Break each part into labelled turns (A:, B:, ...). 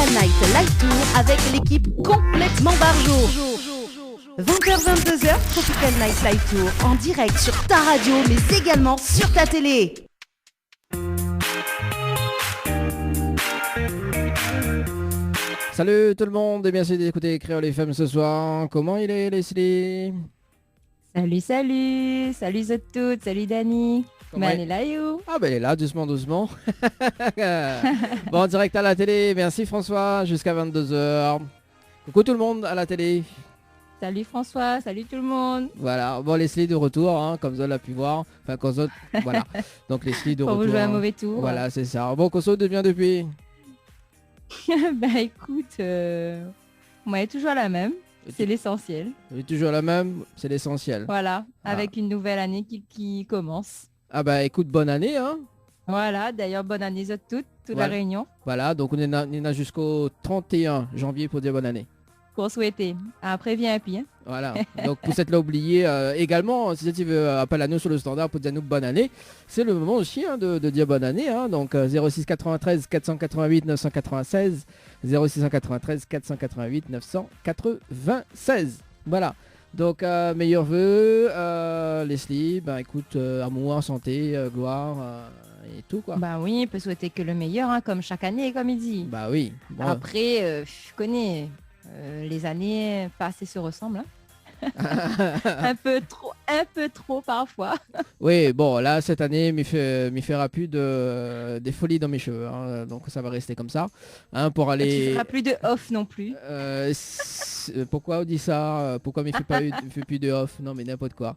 A: Tropical Night Live Tour avec l'équipe complètement barjo. 20h-22h, Tropical Night Live Tour en direct sur ta radio mais également sur ta télé.
B: Salut tout le monde et merci d'écouter Créole FM ce soir. Comment il est Leslie?
C: Salut toutes, salut Dani.
B: Comment
C: elle est là, you?
B: Ah ben elle est là, doucement. Bon, en direct à la télé, merci François, jusqu'à 22h. Coucou tout le monde à la télé.
C: Salut François, salut tout le monde.
B: Voilà, bon Leslie de retour, hein, comme ça l'a pu voir. Enfin, Koso, voilà. Donc Leslie de
C: Pour
B: retour.
C: vous jouer un mauvais tour.
B: Voilà, c'est ça. Bon, Koso devient depuis.
C: Bah écoute, moi elle est toujours la même, c'est l'essentiel.
B: Elle est toujours la même, c'est l'essentiel.
C: Voilà, avec une nouvelle année qui commence.
B: Ah bah écoute, bonne année, hein.
C: Voilà, d'ailleurs bonne année à toute la réunion.
B: Voilà, donc on est là jusqu'au 31 janvier pour dire bonne année.
C: Pour souhaiter. Après viens puis. Hein.
B: Voilà, donc pour cette là oublié également, si tu veux appeler à nous sur le standard pour dire nous bonne année, c'est le moment aussi hein, de dire bonne année. Hein, donc 06 93 488 996, 0693 488 996. Voilà. Donc meilleurs vœux, Leslie, ben écoute, amour, santé, gloire et tout quoi.
C: Bah oui, on peut souhaiter que le meilleur, hein, comme chaque année, comme il dit.
B: Bah oui. Bon.
C: Après, je connais, les années passées se ressemblent. Hein. un peu trop parfois.
B: Oui, bon, là, cette année, m'y fera plus des folies dans mes cheveux. Hein, donc, ça va rester comme ça. Hein, pour aller...
C: Tu feras plus de off non plus.
B: Pourquoi on dit ça? Pourquoi m'y fait plus de off? Non, mais n'importe quoi.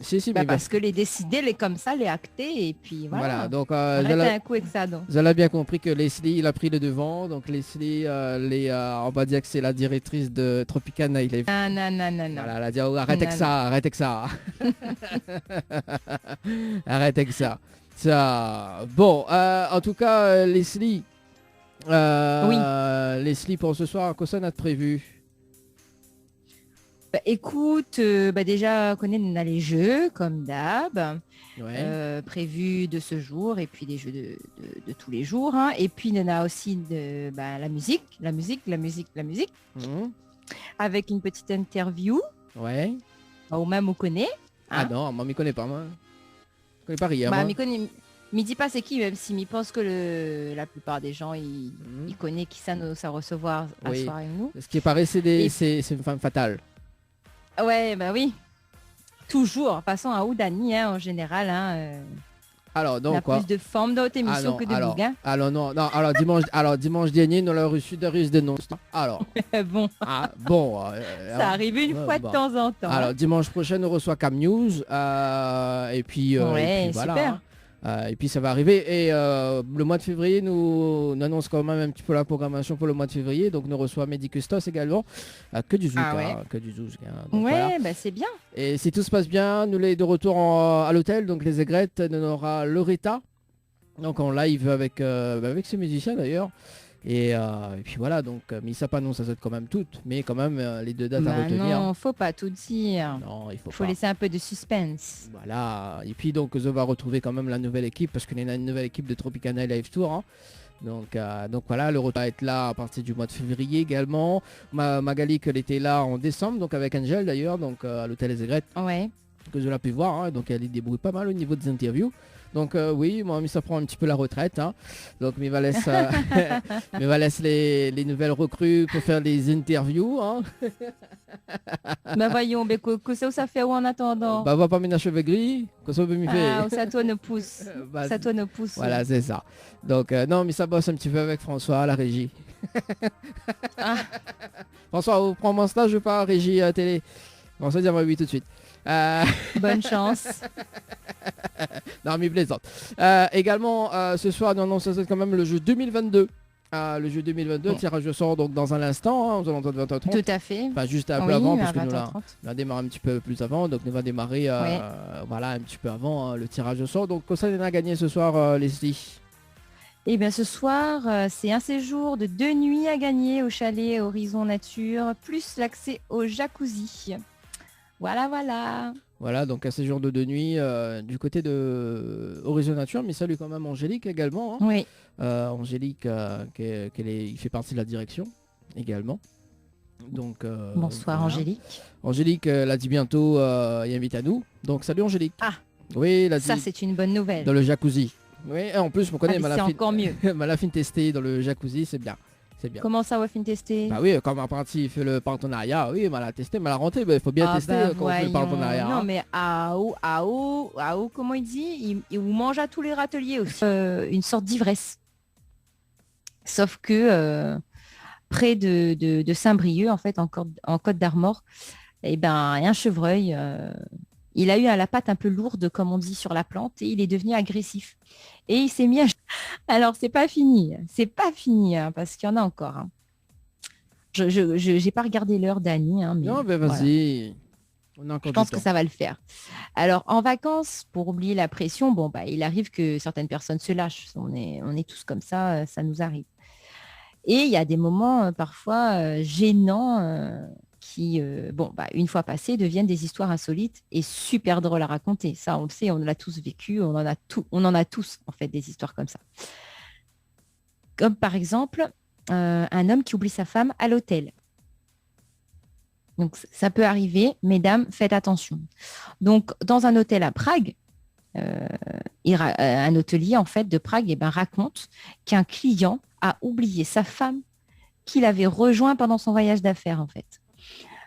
B: Si, mais
C: parce que les décider, les comme ça, les acter, et puis voilà.
B: Donc,
C: arrête un coup avec ça, donc.
B: Vous avez bien compris que Leslie, il a pris le devant. Donc, Leslie, on va dire que c'est la directrice de Tropical Night Live.
C: Non.
B: Voilà, elle a dit, oh, arrête avec ça. Arrête avec ça. Bon, en tout cas, Leslie.
C: Oui.
B: Leslie, pour ce soir, qu'est-ce qu'on a de prévu?
C: Bah, écoute, déjà, on a les jeux, comme d'hab, prévus de ce jour, et puis des jeux de tous les jours. Hein. Et puis, on a aussi la musique, avec une petite interview.
B: Ouais.
C: Ou même on connaît. Hein.
B: Ah non, moi, je ne connais pas, moi. Je connais pas rien.
C: Me dis pas c'est qui, même si je pense que la plupart des gens, ils connaissent qui ça nous recevoir à soir avec nous.
B: Ce qui paraît, c'est une femme fatale.
C: Ouais, bah oui. Toujours, passons à Oudani, hein, en général. Hein,
B: alors, donc,
C: quoi. Plus de forme dans votre émission que de Bougain.
B: Alors, dimanche dernier, nous avons reçu de risques de non. Alors.
C: Bon. Ça arrive une fois de temps en temps.
B: Alors, dimanche prochain, nous reçoit Cam News. Et puis, voilà.
C: Super.
B: Et puis ça va arriver et le mois de février nous annonce quand même un petit peu la programmation pour le mois de février, donc nous reçoit Mehdi Custos également, que du zouk, que du zouk. Donc,
C: voilà. C'est bien.
B: Et si tout se passe bien, nous les de retour à l'hôtel, donc les aigrettes, nous aura Loretta, donc en live avec ses musiciens d'ailleurs. Et puis voilà, donc mais ça pas non, ça saute quand même toutes, mais quand même les deux dates à retenir.
C: Non, faut pas tout dire.
B: Non, il faut
C: pas. Laisser un peu de suspense.
B: Voilà, et puis donc je va retrouver quand même la nouvelle équipe, parce qu'il y a une nouvelle équipe de Tropical Night Live Tour. Hein. Donc voilà, le retour va être là à partir du mois de février également. Magali, qu'elle était là en décembre, donc avec Angel d'ailleurs, donc à l'hôtel Les Aigrettes.
C: Ouais.
B: Que je l'ai pu voir, hein, donc elle y débrouille pas mal au niveau des interviews. Donc oui, moi, ça prend un petit peu la retraite. Hein. Donc, il va laisser les nouvelles recrues pour faire les interviews. Hein.
C: Voyons, que ça fait en attendant.
B: Va pas mettre un cheveux gris, que ça peut m'y faire.
C: Ça tourne au pouce. Ça tourne au pouce.
B: Voilà, c'est ça. Donc, non, mais ça bosse un petit peu avec François à la régie. François, vous prenez mon stage ou pas à régie à télé? François, dis-moi oui tout de suite.
C: Bonne chance.
B: Non mais plaisante. Également ce soir nous annonçons quand même le jeu 2022. Le jeu 2022, tirage au sort donc dans un instant, hein, aux alentours de 20h30.
C: Tout à fait.
B: Enfin juste un peu avant, parce que nous on a démarré un petit peu plus avant, donc nous va démarrer voilà un petit peu avant hein, le tirage au sort. Donc ça on a gagné ce soir Leslie.
C: Eh bien ce soir, c'est un séjour de 2 nuits à gagner au chalet Horizon Nature, plus l'accès au jacuzzi. Voilà.
B: Voilà, donc un séjour de 2 nuits du côté de Horizon Nature, mais salut quand même Angélique également. Hein.
C: Oui.
B: Angélique, il fait partie de la direction également. Donc,
C: Bonsoir
B: voilà.
C: Angélique.
B: Angélique l'a dit bientôt et invite à nous. Donc salut Angélique.
C: Ah,
B: oui,
C: ça c'est une bonne nouvelle.
B: Dans le jacuzzi. Oui, et en plus, je me connais,
C: c'est encore mieux.
B: Malafine testé dans le jacuzzi, c'est bien.
C: Comment ça, Waffin testé?
B: Bah oui, comme un parti fait le partenariat, oui, mal à tester, mal à rentrer, il faut bien tester quand on fait le partenariat.
C: Non mais comment il dit, il vous mange à tous les râteliers aussi. Une sorte d'ivresse. Sauf que près de Saint-Brieuc, en fait, en Côte d'Armor, eh ben, un chevreuil, il a eu la patte un peu lourde, comme on dit, sur la plante, et il est devenu agressif. Et il s'est mis à... Alors, c'est pas fini, hein, parce qu'il y en a encore. Hein. Je n'ai pas regardé l'heure d'Annie. Hein, mais
B: non, mais vas-y.
C: Voilà. Je pense que ça va le faire. Alors, en vacances, pour oublier la pression, bon, bah, il arrive que certaines personnes se lâchent. On est tous comme ça nous arrive. Et il y a des moments parfois gênants qui, une fois passés, deviennent des histoires insolites et super drôles à raconter. Ça, on le sait, on l'a tous vécu, on en a tous, en fait, des histoires comme ça. Comme par exemple, un homme qui oublie sa femme à l'hôtel. Donc, ça peut arriver, mesdames, faites attention. Donc, dans un hôtel à Prague, un hôtelier, en fait, de Prague, raconte qu'un client a oublié sa femme qu'il avait rejoint pendant son voyage d'affaires, en fait.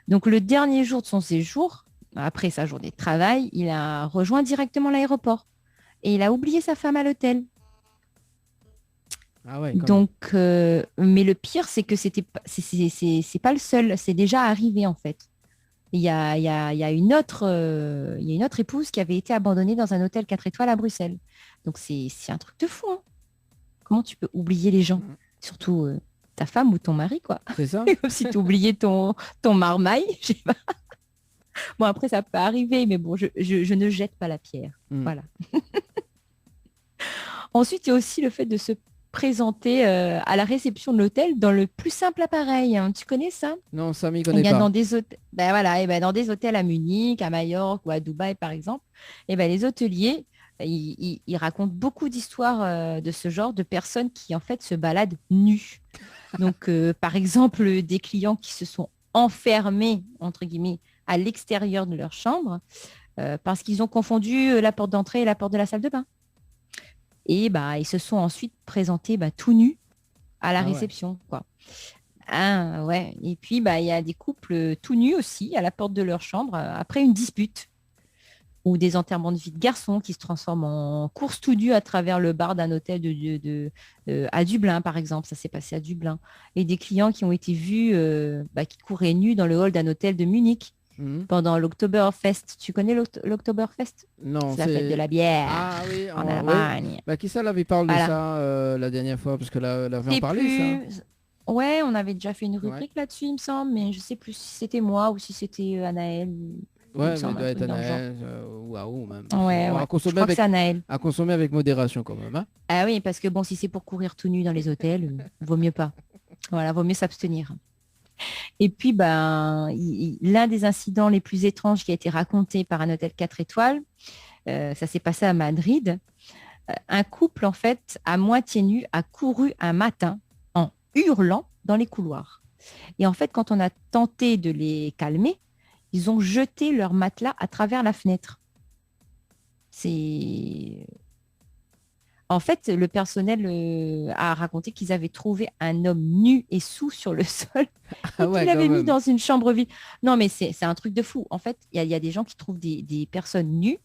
C: Donc, le dernier jour de son séjour, après sa journée de travail, il a rejoint directement l'aéroport et il a oublié sa femme à l'hôtel.
B: Ah ouais,
C: donc, mais le pire, c'est que c'est pas le seul, c'est déjà arrivé, en fait. Il y a une autre épouse qui avait été abandonnée dans un hôtel 4 étoiles à Bruxelles. Donc, c'est un truc de fou, hein. Comment tu peux oublier les gens? Surtout ta femme ou ton mari, quoi.
B: C'est ça.
C: Comme si tu oubliais ton marmaille, je sais pas. Bon, après, ça peut arriver, mais bon, je ne jette pas la pierre. Voilà. Ensuite, il y a aussi le fait de se présenter à la réception de l'hôtel dans le plus simple appareil. Hein. Tu connais ça?
B: Non, ça m'y connaît pas.
C: Dans des hôtels, dans des hôtels à Munich, à Majorque ou à Dubaï, par exemple, les hôteliers, ils racontent beaucoup d'histoires de ce genre, de personnes qui, en fait, se baladent nues. Donc, par exemple, des clients qui se sont enfermés, entre guillemets, à l'extérieur de leur chambre parce qu'ils ont confondu la porte d'entrée et la porte de la salle de bain. Et ils se sont ensuite présentés tout nus à la réception. Ouais. Quoi. Ah, ouais. Et puis, il y a des couples tout nus aussi à la porte de leur chambre après une dispute. Ou des enterrements de vie de garçons qui se transforment en course tout nus à travers le bar d'un hôtel à Dublin, par exemple. Ça s'est passé à Dublin. Et des clients qui ont été vus qui couraient nus dans le hall d'un hôtel de Munich pendant l'Oktoberfest. Tu connais l'Oktoberfest?
B: Non,
C: c'est la fête de la bière en Allemagne.
B: Qui ça l'avait parlé de ça la dernière fois? Parce que là, on avait parlé, ça.
C: Ouais, on avait déjà fait une rubrique là-dessus, il me semble, mais je sais plus si c'était moi ou si c'était Anaël.
B: Ouais, mais doit être Anaël ou Aou même.
C: Ouais, je crois que c'est Anaël.
B: À consommer avec modération quand même. Hein.
C: Ah oui, parce que bon, si c'est pour courir tout nu dans les hôtels, vaut mieux pas. Voilà, vaut mieux s'abstenir. Et puis, l'un des incidents les plus étranges qui a été raconté par un hôtel 4 étoiles, ça s'est passé à Madrid. Un couple, en fait, à moitié nu, a couru un matin en hurlant dans les couloirs. Et en fait, quand on a tenté de les calmer, ils ont jeté leur matelas à travers la fenêtre. En fait, le personnel a raconté qu'ils avaient trouvé un homme nu et sous sur le sol et qu'il l'avait mis dans une chambre vide. Non, mais c'est un truc de fou. En fait, il y a des gens qui trouvent des personnes nues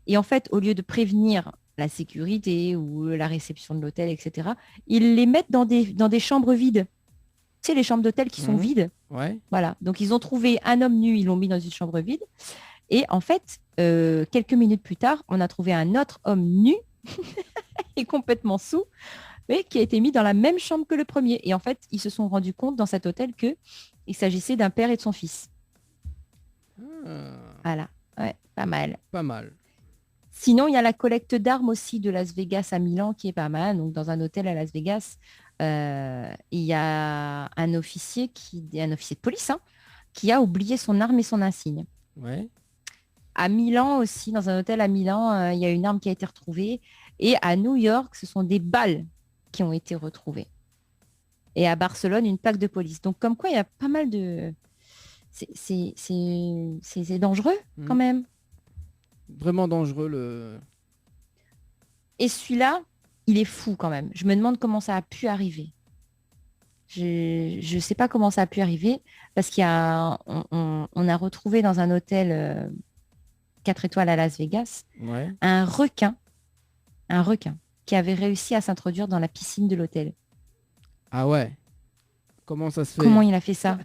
C: et en fait, au lieu de prévenir la sécurité ou la réception de l'hôtel, etc., ils les mettent dans des chambres vides. Tu sais, les chambres d'hôtel qui sont vides.
B: Ouais.
C: Voilà. Donc, ils ont trouvé un homme nu, ils l'ont mis dans une chambre vide. Et en fait, quelques minutes plus tard, on a trouvé un autre homme nu et complètement sous, mais qui a été mis dans la même chambre que le premier. Et en fait, ils se sont rendus compte dans cet hôtel qu'il s'agissait d'un père et de son fils. Voilà. Ouais, pas mal.
B: Pas mal.
C: Sinon, il y a la collecte d'armes aussi de Las Vegas à Milan qui est pas mal. Donc, dans un hôtel à Las Vegas, il y a un officier de police qui a oublié son arme et son insigne.
B: Ouais.
C: À Milan aussi, dans un hôtel à Milan, il y a une arme qui a été retrouvée. Et à New York, ce sont des balles qui ont été retrouvées. Et à Barcelone, une plaque de police. Donc, comme quoi, il y a pas mal de... C'est dangereux, quand même.
B: Vraiment dangereux, le...
C: Et celui-là, il est fou, quand même. Je me demande comment ça a pu arriver. Je ne sais pas comment ça a pu arriver, parce qu'on a retrouvé dans un hôtel 4 étoiles à Las Vegas un requin qui avait réussi à s'introduire dans la piscine de l'hôtel.
B: Ah ouais. Comment ça se fait?
C: Comment il a fait ça?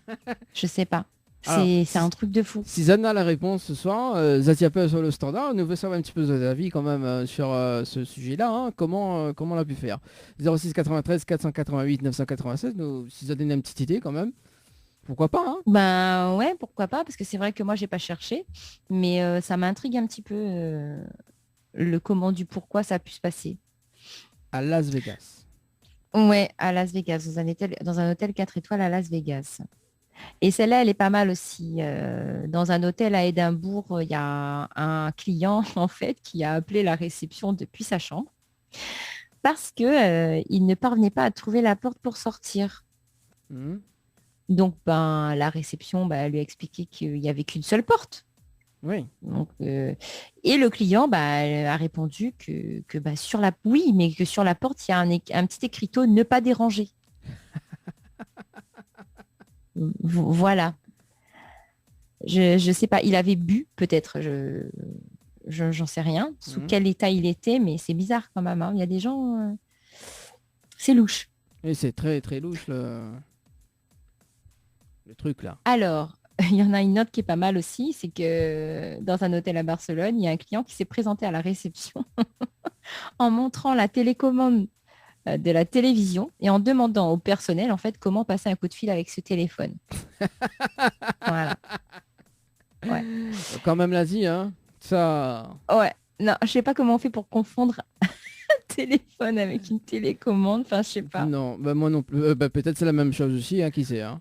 C: Je sais pas. C'est un truc de fou.
B: Si Zana a la réponse ce soir, Zatiapel sur le standard, on veut savoir un petit peu de avis quand même sur ce sujet-là. Hein. Comment on a pu faire? 06 93 488 996, si ça donne une petite idée quand même. Pourquoi pas, hein?
C: Ben ouais, pourquoi pas, parce que c'est vrai que moi j'ai pas cherché, mais ça m'intrigue un petit peu le comment du pourquoi ça a pu se passer.
B: À Las Vegas.
C: Ouais, à Las Vegas, dans un hôtel 4 étoiles à Las Vegas. Et celle-là, elle est pas mal aussi. Dans un hôtel à Édimbourg, il y a un client en fait qui a appelé la réception depuis sa chambre parce que il ne parvenait pas à trouver la porte pour sortir. Donc, la réception lui a expliqué qu'il n'y avait qu'une seule porte.
B: Oui.
C: Donc, et le client a répondu que sur la... Oui, mais que sur la porte, il y a un petit écriteau « Ne pas déranger ». Voilà. Je sais pas. Il avait bu, peut-être. J'en sais rien. Sous quel état il était, mais c'est bizarre quand même. Hein. Il y a des gens... C'est louche.
B: Et c'est très, très louche, le truc, là.
C: Alors, il y en a une autre qui est pas mal aussi, c'est que dans un hôtel à Barcelone, il y a un client qui s'est présenté à la réception en montrant la télécommande de la télévision et en demandant au personnel en fait comment passer un coup de fil avec ce téléphone. Voilà. Ouais.
B: Quand même l'Asie, hein. Ça.
C: Ouais. Non, je sais pas comment on fait pour confondre un téléphone avec une télécommande. Enfin, je sais pas.
B: Non, moi non plus. Peut-être c'est la même chose aussi, hein, qui sait, hein.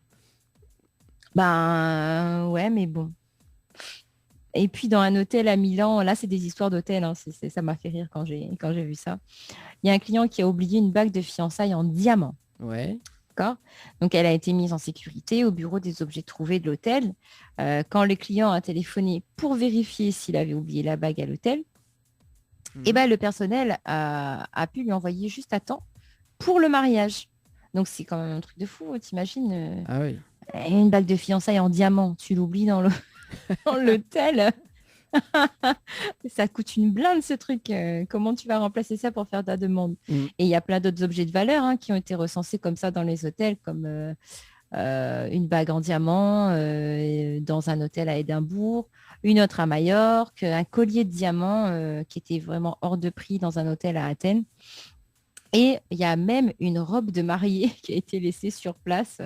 C: Ouais, mais bon. Et puis dans un hôtel à Milan, là c'est des histoires d'hôtel, hein, ça m'a fait rire quand j'ai vu ça. Il y a un client qui a oublié une bague de fiançailles en diamant.
B: Ouais.
C: D'accord. Donc elle a été mise en sécurité au bureau des objets trouvés de l'hôtel. Quand le client a téléphoné pour vérifier s'il avait oublié la bague à l'hôtel, et le personnel a pu lui envoyer juste à temps pour le mariage. Donc c'est quand même un truc de fou, t'imagines
B: Ah oui.
C: Une bague de fiançailles en diamant, tu l'oublies dans l'hôtel. Ça coûte une blinde ce truc. Comment tu vas remplacer ça pour faire ta demande? Et il y a plein d'autres objets de valeur qui ont été recensés comme ça dans les hôtels, comme une bague en diamant dans un hôtel à Édimbourg, une autre à Majorque, un collier de diamants qui était vraiment hors de prix dans un hôtel à Athènes. Et il y a même une robe de mariée qui a été laissée sur place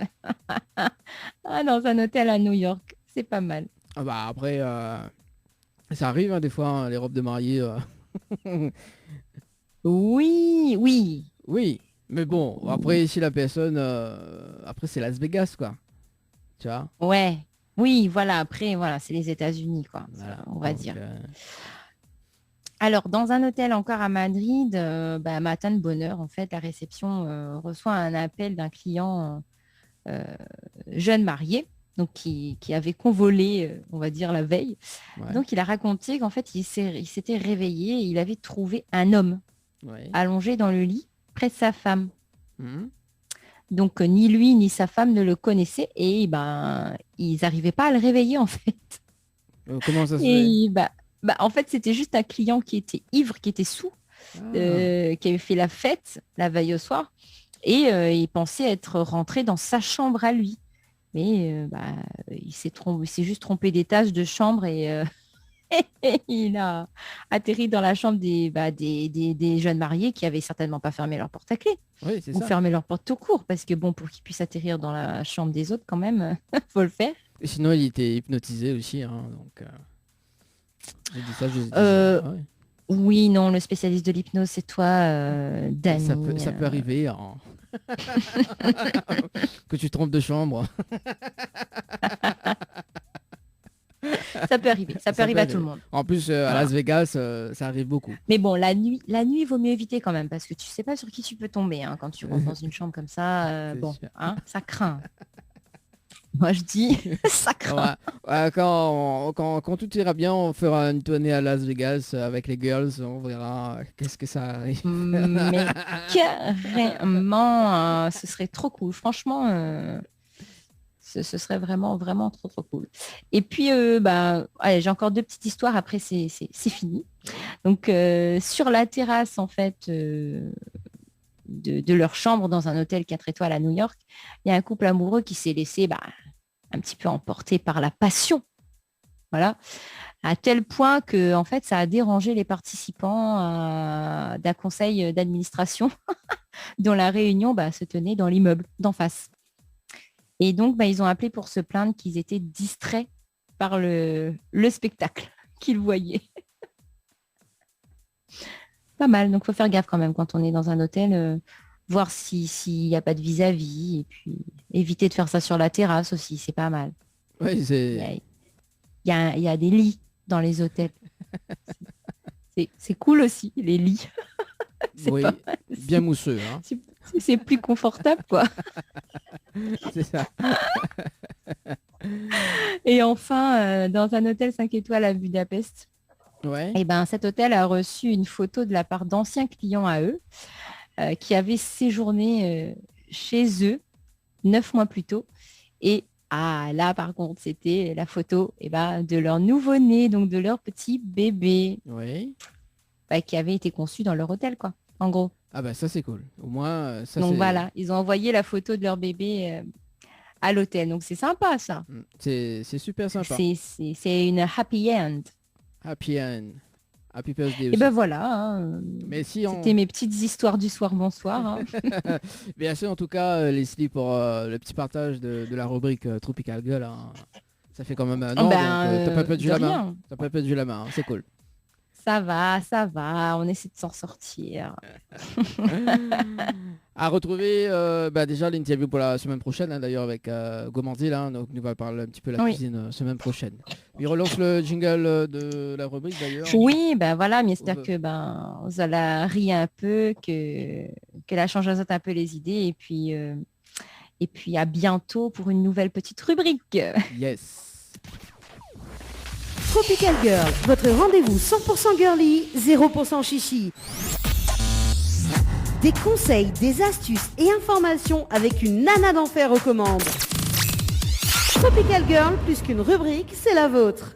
C: dans un hôtel à New York. C'est pas mal.
B: Ah après, ça arrive hein, des fois, hein, les robes de mariée.
C: Oui.
B: Oui, mais bon, après, si la personne... après, c'est Las Vegas, quoi. Tu vois?
C: Ouais. Oui, voilà. Après, voilà, c'est les États-Unis, quoi. Voilà, on va dire. Alors, dans un hôtel encore à Madrid, matin de bonne heure, en fait, la réception reçoit un appel d'un client jeune marié, donc qui avait convolé, on va dire, la veille. Ouais. Donc, il a raconté qu'en fait, il s'était réveillé et il avait trouvé un homme allongé dans le lit près de sa femme. Donc, ni lui ni sa femme ne le connaissaient et ils n'arrivaient pas à le réveiller, en fait.
B: Comment ça se fait?
C: En fait, c'était juste un client qui était ivre, qui était saoul, qui avait fait la fête la veille au soir et il pensait être rentré dans sa chambre à lui. Mais il s'est juste trompé d'étage de chambre et il a atterri dans la chambre des jeunes mariés qui avaient certainement pas fermé leur porte à clé.
B: Oui, c'est
C: ou
B: ça.
C: Fermé leur porte tout court parce que bon, pour qu'ils puissent atterrir dans la chambre des autres quand même, faut le faire.
B: Et sinon, il était hypnotisé aussi, hein, donc... J'ai dit ça, ouais.
C: Oui, non, le spécialiste de l'hypnose, c'est toi, Dani.
B: Ça peut arriver hein. Que tu te trompes de chambre.
C: Ça peut arriver, ça peut arriver à tout le monde.
B: En plus, à Las Vegas, ça arrive beaucoup.
C: Mais bon, la nuit, il vaut mieux éviter quand même, parce que tu sais pas sur qui tu peux tomber quand tu rentres dans une chambre comme ça. Ça craint. Moi, je dis, ça craint.
B: Quand tout ira bien, on fera une tournée à Las Vegas avec les girls. On verra qu'est-ce que ça arrive.
C: Mais carrément, ce serait trop cool. Franchement, ce serait vraiment, vraiment trop, trop cool. Et puis, allez, j'ai encore 2 petites histoires. Après, c'est fini. Donc, sur la terrasse, en fait... De leur chambre dans un hôtel 4 étoiles à New York, il y a un couple amoureux qui s'est laissé un petit peu emporté par la passion. Voilà. À tel point que en fait, ça a dérangé les participants d'un conseil d'administration dont la réunion se tenait dans l'immeuble d'en face. Et donc, ils ont appelé pour se plaindre qu'ils étaient distraits par le spectacle qu'ils voyaient. Pas mal, donc il faut faire gaffe quand même quand on est dans un hôtel, voir s'il n'y a pas de vis-à-vis, et puis éviter de faire ça sur la terrasse aussi, c'est pas mal.
B: Oui,
C: il y a des lits dans les hôtels. C'est cool aussi, les lits.
B: Oui, bien mousseux. Hein.
C: C'est plus confortable, quoi.
B: C'est ça.
C: Et enfin, dans un hôtel 5 étoiles à Budapest,
B: ouais.
C: Et cet hôtel a reçu une photo de la part d'anciens clients à eux qui avaient séjourné chez eux 9 mois plus tôt. Et là, par contre, c'était la photo de leur nouveau-né, donc de leur petit bébé qui avait été conçu dans leur hôtel, quoi, en gros.
B: Ah ça, c'est cool. Au moins, ça,
C: donc voilà, ils ont envoyé la photo de leur bébé à l'hôtel. Donc c'est sympa, ça.
B: C'est super sympa.
C: C'est une happy end.
B: Happy end. Happy birthday.
C: Et voilà.
B: Mais si
C: c'était mes petites histoires du soir, bonsoir.
B: Merci en tout cas, Leslie, pour le petit partage de la rubrique Tropical Girl. Hein. Ça fait quand même un an, t'as pas perdu la main. T'as pas perdu la main, c'est cool.
C: Ça va, on essaie de s'en sortir.
B: À retrouver déjà l'interview pour la semaine prochaine, d'ailleurs avec Gomandil, donc nous va parler un petit peu de la cuisine semaine prochaine. Il relance le jingle de la rubrique d'ailleurs.
C: Oui, voilà, mais j'espère que vous allez rire un peu, que la changeuse un peu les idées et puis à bientôt pour une nouvelle petite rubrique.
B: Yes.
A: Tropical Girl, votre rendez-vous 100% girly, 0% chichi. Des conseils, des astuces et informations avec une nana d'enfer aux commandes. Tropical Girl, plus qu'une rubrique, c'est la vôtre.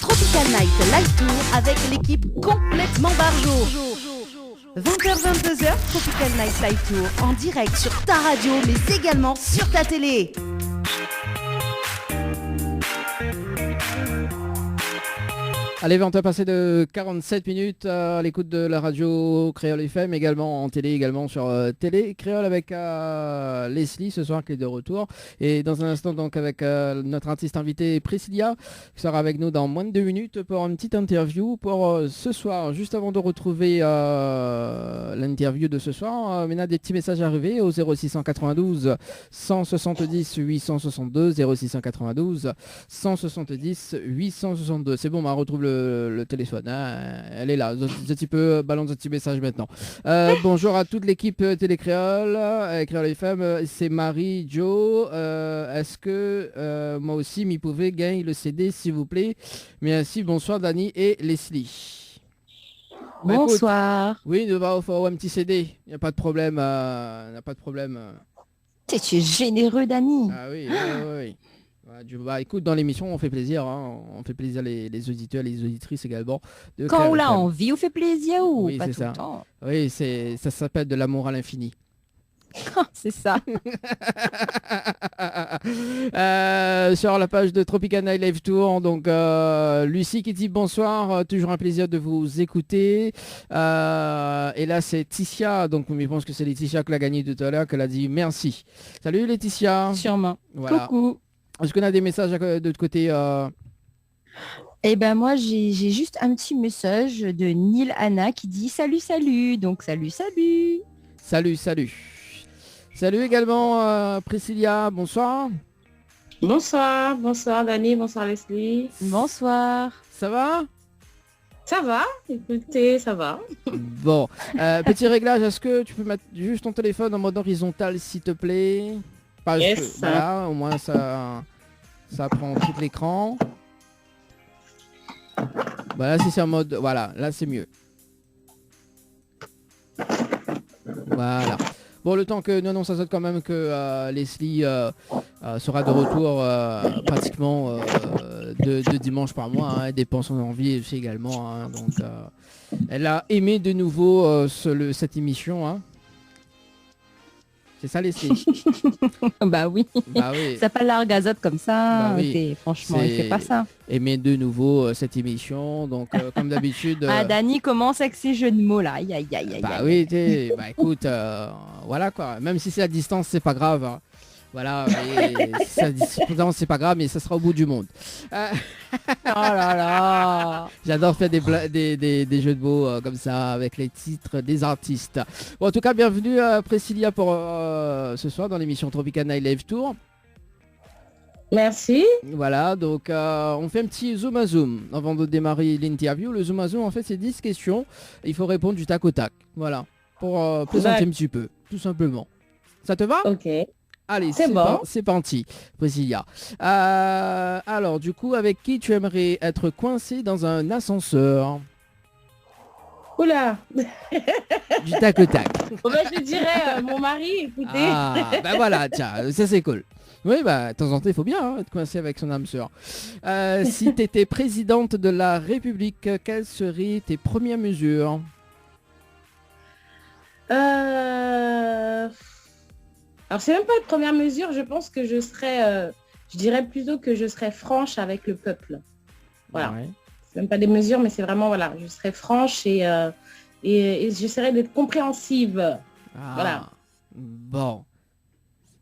A: Tropical Night Live Tour avec l'équipe complètement barjo. 20h-22h, Tropical Night Live Tour en direct sur ta radio, mais également sur ta télé.
B: Allez, on a passé de 47 minutes à l'écoute de la radio Créole FM, également en télé, également sur Télé Créole avec Leslie ce soir qui est de retour. Et dans un instant, donc, avec notre artiste invité Priscilla, qui sera avec nous dans moins de 2 minutes pour une petite interview pour ce soir. Juste avant de retrouver l'interview de ce soir, maintenant des petits messages arrivés au 0692 170 862, 0692 170 862. C'est bon, on retrouve le téléphone, hein. Elle est là, un petit peu balance un petit message maintenant. Bonjour à toute l'équipe Télé Créole, Créole FM, c'est Marie, Joe. Est-ce que moi aussi m'y pouvez gagner le CD s'il vous plaît? Merci, bonsoir Dani et Leslie.
C: Bonsoir.
B: Écoute, oui, nous va faire un petit CD, il n'y a pas de problème.
C: Tu es généreux, Dani.
B: Ah oui, oui. Écoute, dans l'émission, on fait plaisir, hein. On fait plaisir les auditeurs, les auditrices également.
C: Quand on l'a envie, on fait plaisir ou
B: oui,
C: pas tout
B: ça.
C: le temps.
B: Oui, ça s'appelle de l'amour à l'infini.
C: C'est ça.
B: Sur la page de Tropical Night Live Tour, donc Lucie qui dit bonsoir, toujours un plaisir de vous écouter. Et là c'est Ticia, donc je pense que c'est Laetitia qui l'a gagné tout à l'heure, qu'elle a dit merci. Salut Laetitia.
C: Sûrement.
B: Voilà.
C: Coucou.
B: Est-ce qu'on a des messages de l'autre côté
C: Eh ben moi j'ai juste un petit message de Neil Anna qui dit salut. Donc salut.
B: Salut également Priscilla, bonsoir.
D: Bonsoir Dani, bonsoir Leslie.
C: Bonsoir.
B: Ça va?
D: Ça va, écoutez, ça va.
B: Bon, petit réglage, est-ce que tu peux mettre juste ton téléphone en mode horizontal s'il te plaît? Parce
D: Yes.
B: que, voilà, au moins ça prend tout l'écran. Voilà, si c'est en mode, voilà, là c'est mieux. Voilà. Bon, le temps que, non, ça saute quand même que Leslie sera de retour pratiquement de dimanche par mois. Hein, elle dépense son envie aussi également. Hein, donc, elle a aimé de nouveau cette émission. Hein. C'est ça, Leslie?
C: Bah oui.
B: Bah oui.
C: Ça pas l'argazote comme ça.
B: Bah oui.
C: Franchement, il fait pas ça.
B: Aimer de nouveau cette émission. Donc, comme d'habitude...
C: Ah, Dani commence avec ses jeux de mots là. Aïe, aïe, aïe, aïe.
B: Bah
C: aïe.
B: oui, bah écoute, voilà quoi. Même si c'est à distance, c'est pas grave. Hein. Voilà, mais c'est pas grave, mais ça sera au bout du monde.
C: Oh là là.
B: J'adore faire des jeux de mots comme ça avec les titres des artistes. Bon, en tout cas, bienvenue Priscilla pour ce soir dans l'émission Tropical Night Live Tour.
D: Merci.
B: Voilà, donc on fait un petit zoom à zoom avant de démarrer l'interview. Le zoom à zoom, en fait, c'est 10 questions. Il faut répondre du tac au tac. Voilà, pour présenter un petit peu, tout simplement. Ça te va?
D: Ok.
B: Allez,
D: c'est bon.
B: C'est parti, Priscilla. Alors, du coup, avec qui tu aimerais être coincé dans un ascenseur?
D: Oula.
B: Du tac au tac.
D: Bon, bah, je dirais mon mari, écoutez.
B: Ah, bah voilà, tiens, ça c'est cool. Oui, bah, de temps en temps, il faut bien être coincé avec son âme sœur. Si tu étais présidente de la République, quelles seraient tes premières mesures?
D: Alors, c'est même pas une première mesure. Je pense que je serais, je dirais plutôt que je serais franche avec le peuple. Voilà.
B: Ouais.
D: C'est même pas des mesures, mais c'est vraiment, voilà, je serais franche et j'essaierais d'être compréhensive.
B: Ah,
D: Voilà.
B: Bon.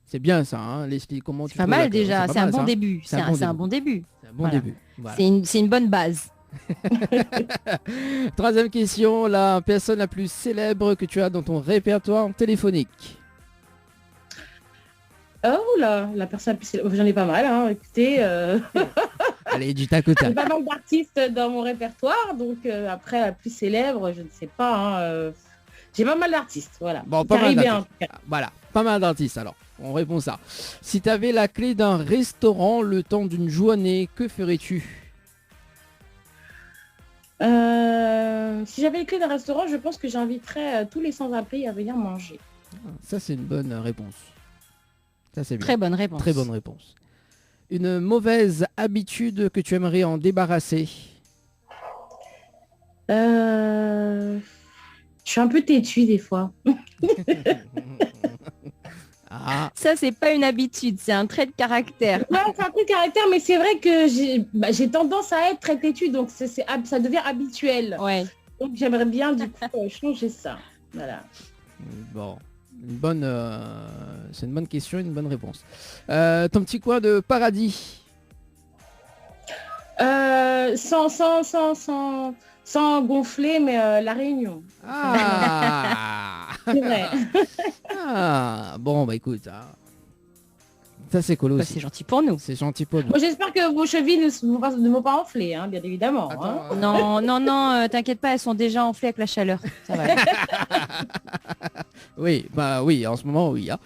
B: C'est bien ça, hein, Leslie. Comment tu
C: Pas
B: trouves
C: mal
B: la-
C: déjà.
B: pas
C: C'est un
B: mal,
C: bon
B: ça.
C: début. C'est un bon début.
B: C'est un bon
C: Voilà.
B: début. Voilà.
C: C'est une bonne base.
B: Troisième question, la personne la plus célèbre que tu as dans ton répertoire téléphonique.
D: Oh là, la personne la plus célèbre, j'en ai pas mal, hein. Écoutez,
B: Allez, du tac au
D: j'ai
B: tac.
D: pas mal d'artistes dans mon répertoire, donc après la plus célèbre, je ne sais pas. Hein, j'ai pas mal d'artistes, voilà.
B: Bon, pas mal
D: Caribéens, en
B: d'artistes.
D: tout cas.
B: Voilà, pas mal d'artistes alors. On répond ça. Si tu avais la clé d'un restaurant le temps d'une journée, que ferais-tu?
D: Si j'avais les clés d'un restaurant, je pense que j'inviterais tous les sans-abri à venir manger.
B: Ça, c'est une bonne réponse. Ça, c'est bien.
C: Très bonne réponse.
B: Très bonne réponse. Une mauvaise habitude que tu aimerais en débarrasser?
D: Je suis un peu têtue des fois.
B: Ah,
C: Ça, c'est pas une habitude, c'est un trait de caractère.
D: Ouais, c'est un peu de caractère, mais c'est vrai que j'ai tendance à être très têtue, donc ça devient habituel.
C: Ouais.
D: Donc j'aimerais bien du coup changer ça. Voilà.
B: bon. C'est une bonne question, une bonne réponse. Ton petit coin de paradis?
D: Sans gonfler, mais la Réunion.
B: Ah,
D: C'est vrai.
B: ah, bon, bah écoute, hein. Ça c'est cool
C: Bah,
B: aussi.
C: c'est gentil pour nous.
B: C'est gentil pour nous.
D: Bon, j'espère que vos chevilles ne vont pas enfler, hein, bien évidemment. Hein.
B: Attends,
C: Non, t'inquiète pas, elles sont déjà enflées avec la chaleur. Ça va.
B: oui, bah oui, en ce moment oui. Hein.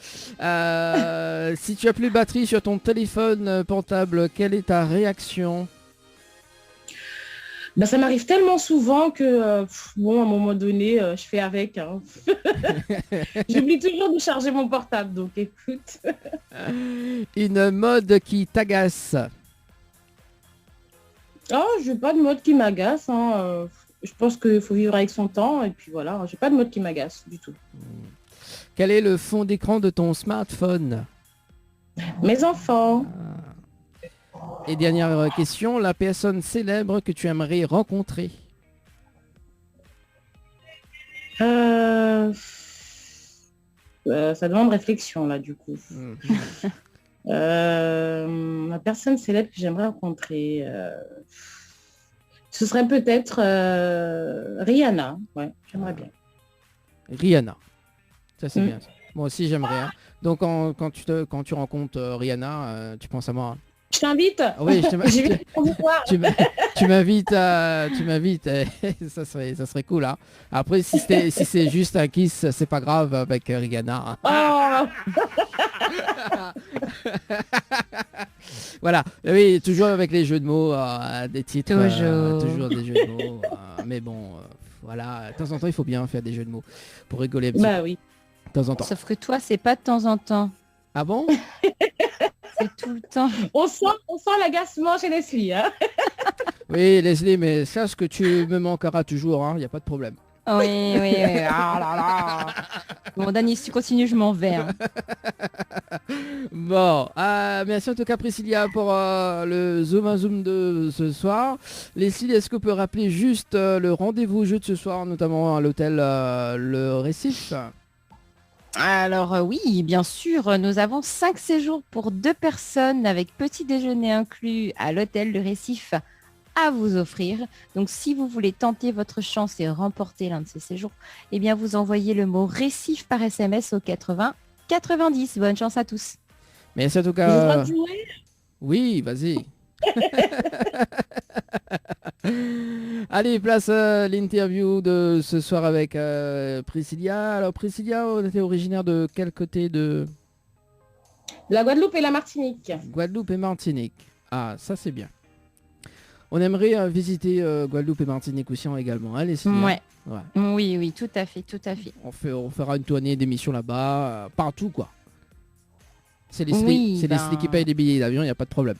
B: Si tu as plus de batterie sur ton téléphone portable, quelle est ta réaction?
D: Bah, ça m'arrive tellement souvent que, bon, à un moment donné, je fais avec. Hein. J'oublie toujours de charger mon portable, donc écoute.
B: Une mode qui t'agace?
D: Oh, j'ai pas de mode qui m'agace. Hein. Je pense qu'il faut vivre avec son temps, et puis voilà, j'ai pas de mode qui m'agace du tout.
B: Quel est le fond d'écran de ton smartphone?
D: Mes enfants.
B: Et dernière question, la personne célèbre que tu aimerais rencontrer?
D: Ça demande réflexion, là, du coup. La personne célèbre que j'aimerais rencontrer, ce serait peut-être Rihanna. Ouais, j'aimerais bien.
B: Rihanna. Ça c'est bien. Ça. Moi aussi j'aimerais. Hein. Donc quand tu rencontres Rihanna, tu penses à moi. Hein.
D: Je t'invite.
B: Oui,
D: J'y vais pour vous voir.
B: tu m'invites, ça serait cool. Hein. Après, si c'est juste un kiss, c'est pas grave avec Rihanna. Hein.
D: Oh.
B: Voilà, oui, toujours avec les jeux de mots, des titres, toujours des jeux de mots. Mais bon, voilà, de temps en temps, il faut bien faire des jeux de mots pour rigoler un petit peu.
D: Bah oui.
B: De temps en temps.
C: Sauf que toi, c'est pas de temps en temps.
B: Ah bon?
C: C'est tout le temps.
D: On sent l'agacement chez Leslie. Hein.
B: Oui, Leslie, mais sache que tu me manqueras toujours, il n'y a pas de problème.
C: Oui. Ah là là. Bon, Dani, si tu continues, je m'en vais. Hein.
B: Bon, merci en tout cas Priscilla pour le Zoom de ce soir. Leslie, est-ce que vous pouvez rappeler juste le rendez-vous jeu de ce soir, notamment à l'hôtel Le Récif?
C: Alors oui, bien sûr, nous avons 5 séjours pour 2 personnes avec petit déjeuner inclus à l'hôtel Le Récif à vous offrir. Donc si vous voulez tenter votre chance et remporter l'un de ces séjours, eh bien vous envoyez le mot Récif par SMS au 80 90. Bonne chance à tous.
B: Merci en tout
D: J'ai le
B: cas.
D: droit de jouer.
B: Oui, vas-y. Allez, place l'interview de ce soir avec Priscilla. Alors Priscilla, on était originaire de quel côté de
D: La Guadeloupe et la Martinique.
B: Guadeloupe et Martinique. Ah, ça c'est bien. On aimerait visiter Guadeloupe et Martinique aussi également. Allez,
C: ouais. Oui, tout à fait.
B: On fera une tournée d'émissions là-bas, partout quoi. C'est Leslie, Leslie qui paye les billets d'avion, il n'y a pas de problème.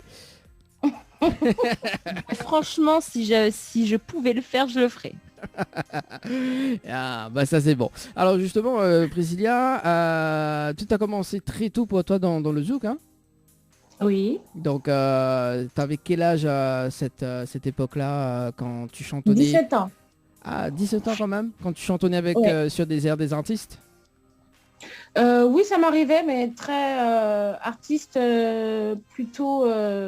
C: Franchement, si je pouvais le faire, je le ferais.
B: Ah, bah ça c'est bon. Alors justement, Priscilla, tout a commencé très tôt pour toi dans le zouk, hein?
D: Oui.
B: Donc, t'avais quel âge à cette époque-là quand tu chantonnais?
D: 17 ans.
B: Ah, 17 ans quand même? Quand tu chantonnais avec sur des airs des artistes?
D: Oui, ça m'arrivait, mais très artiste plutôt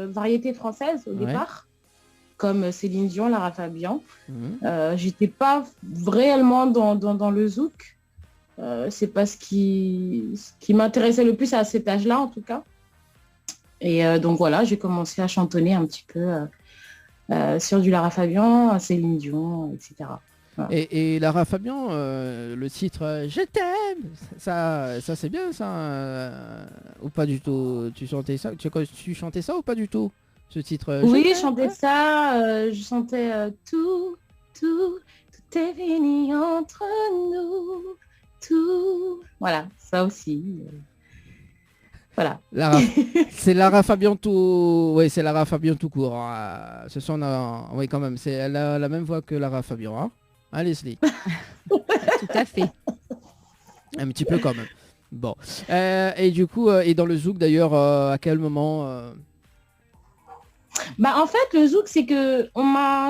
D: variété française au départ, comme Céline Dion, Lara Fabian. J'étais pas réellement dans le zouk. C'est pas ce qui m'intéressait le plus à cet âge-là, en tout cas. Et donc voilà, j'ai commencé à chantonner un petit peu sur du Lara Fabian, Céline Dion, etc. Voilà.
B: Et Lara Fabian, le titre Je t'aime, ça c'est bien ça, ou pas du tout? Tu chantais ça, tu chantais ça ou pas du tout, ce titre?
D: Oui, je chantais ça, je chantais tout est fini entre nous, tout. Voilà, ça aussi. Voilà.
B: C'est Lara Fabian tout. Oui, c'est Lara Fabian tout court. Ce sont oui quand même. Elle a la même voix que Lara Fabian. Hein, Leslie.
C: Tout à fait.
B: Un petit peu quand même. Bon. Et du coup, et dans le zouk d'ailleurs, à quel moment
D: Bah en fait, le zouk, c'est que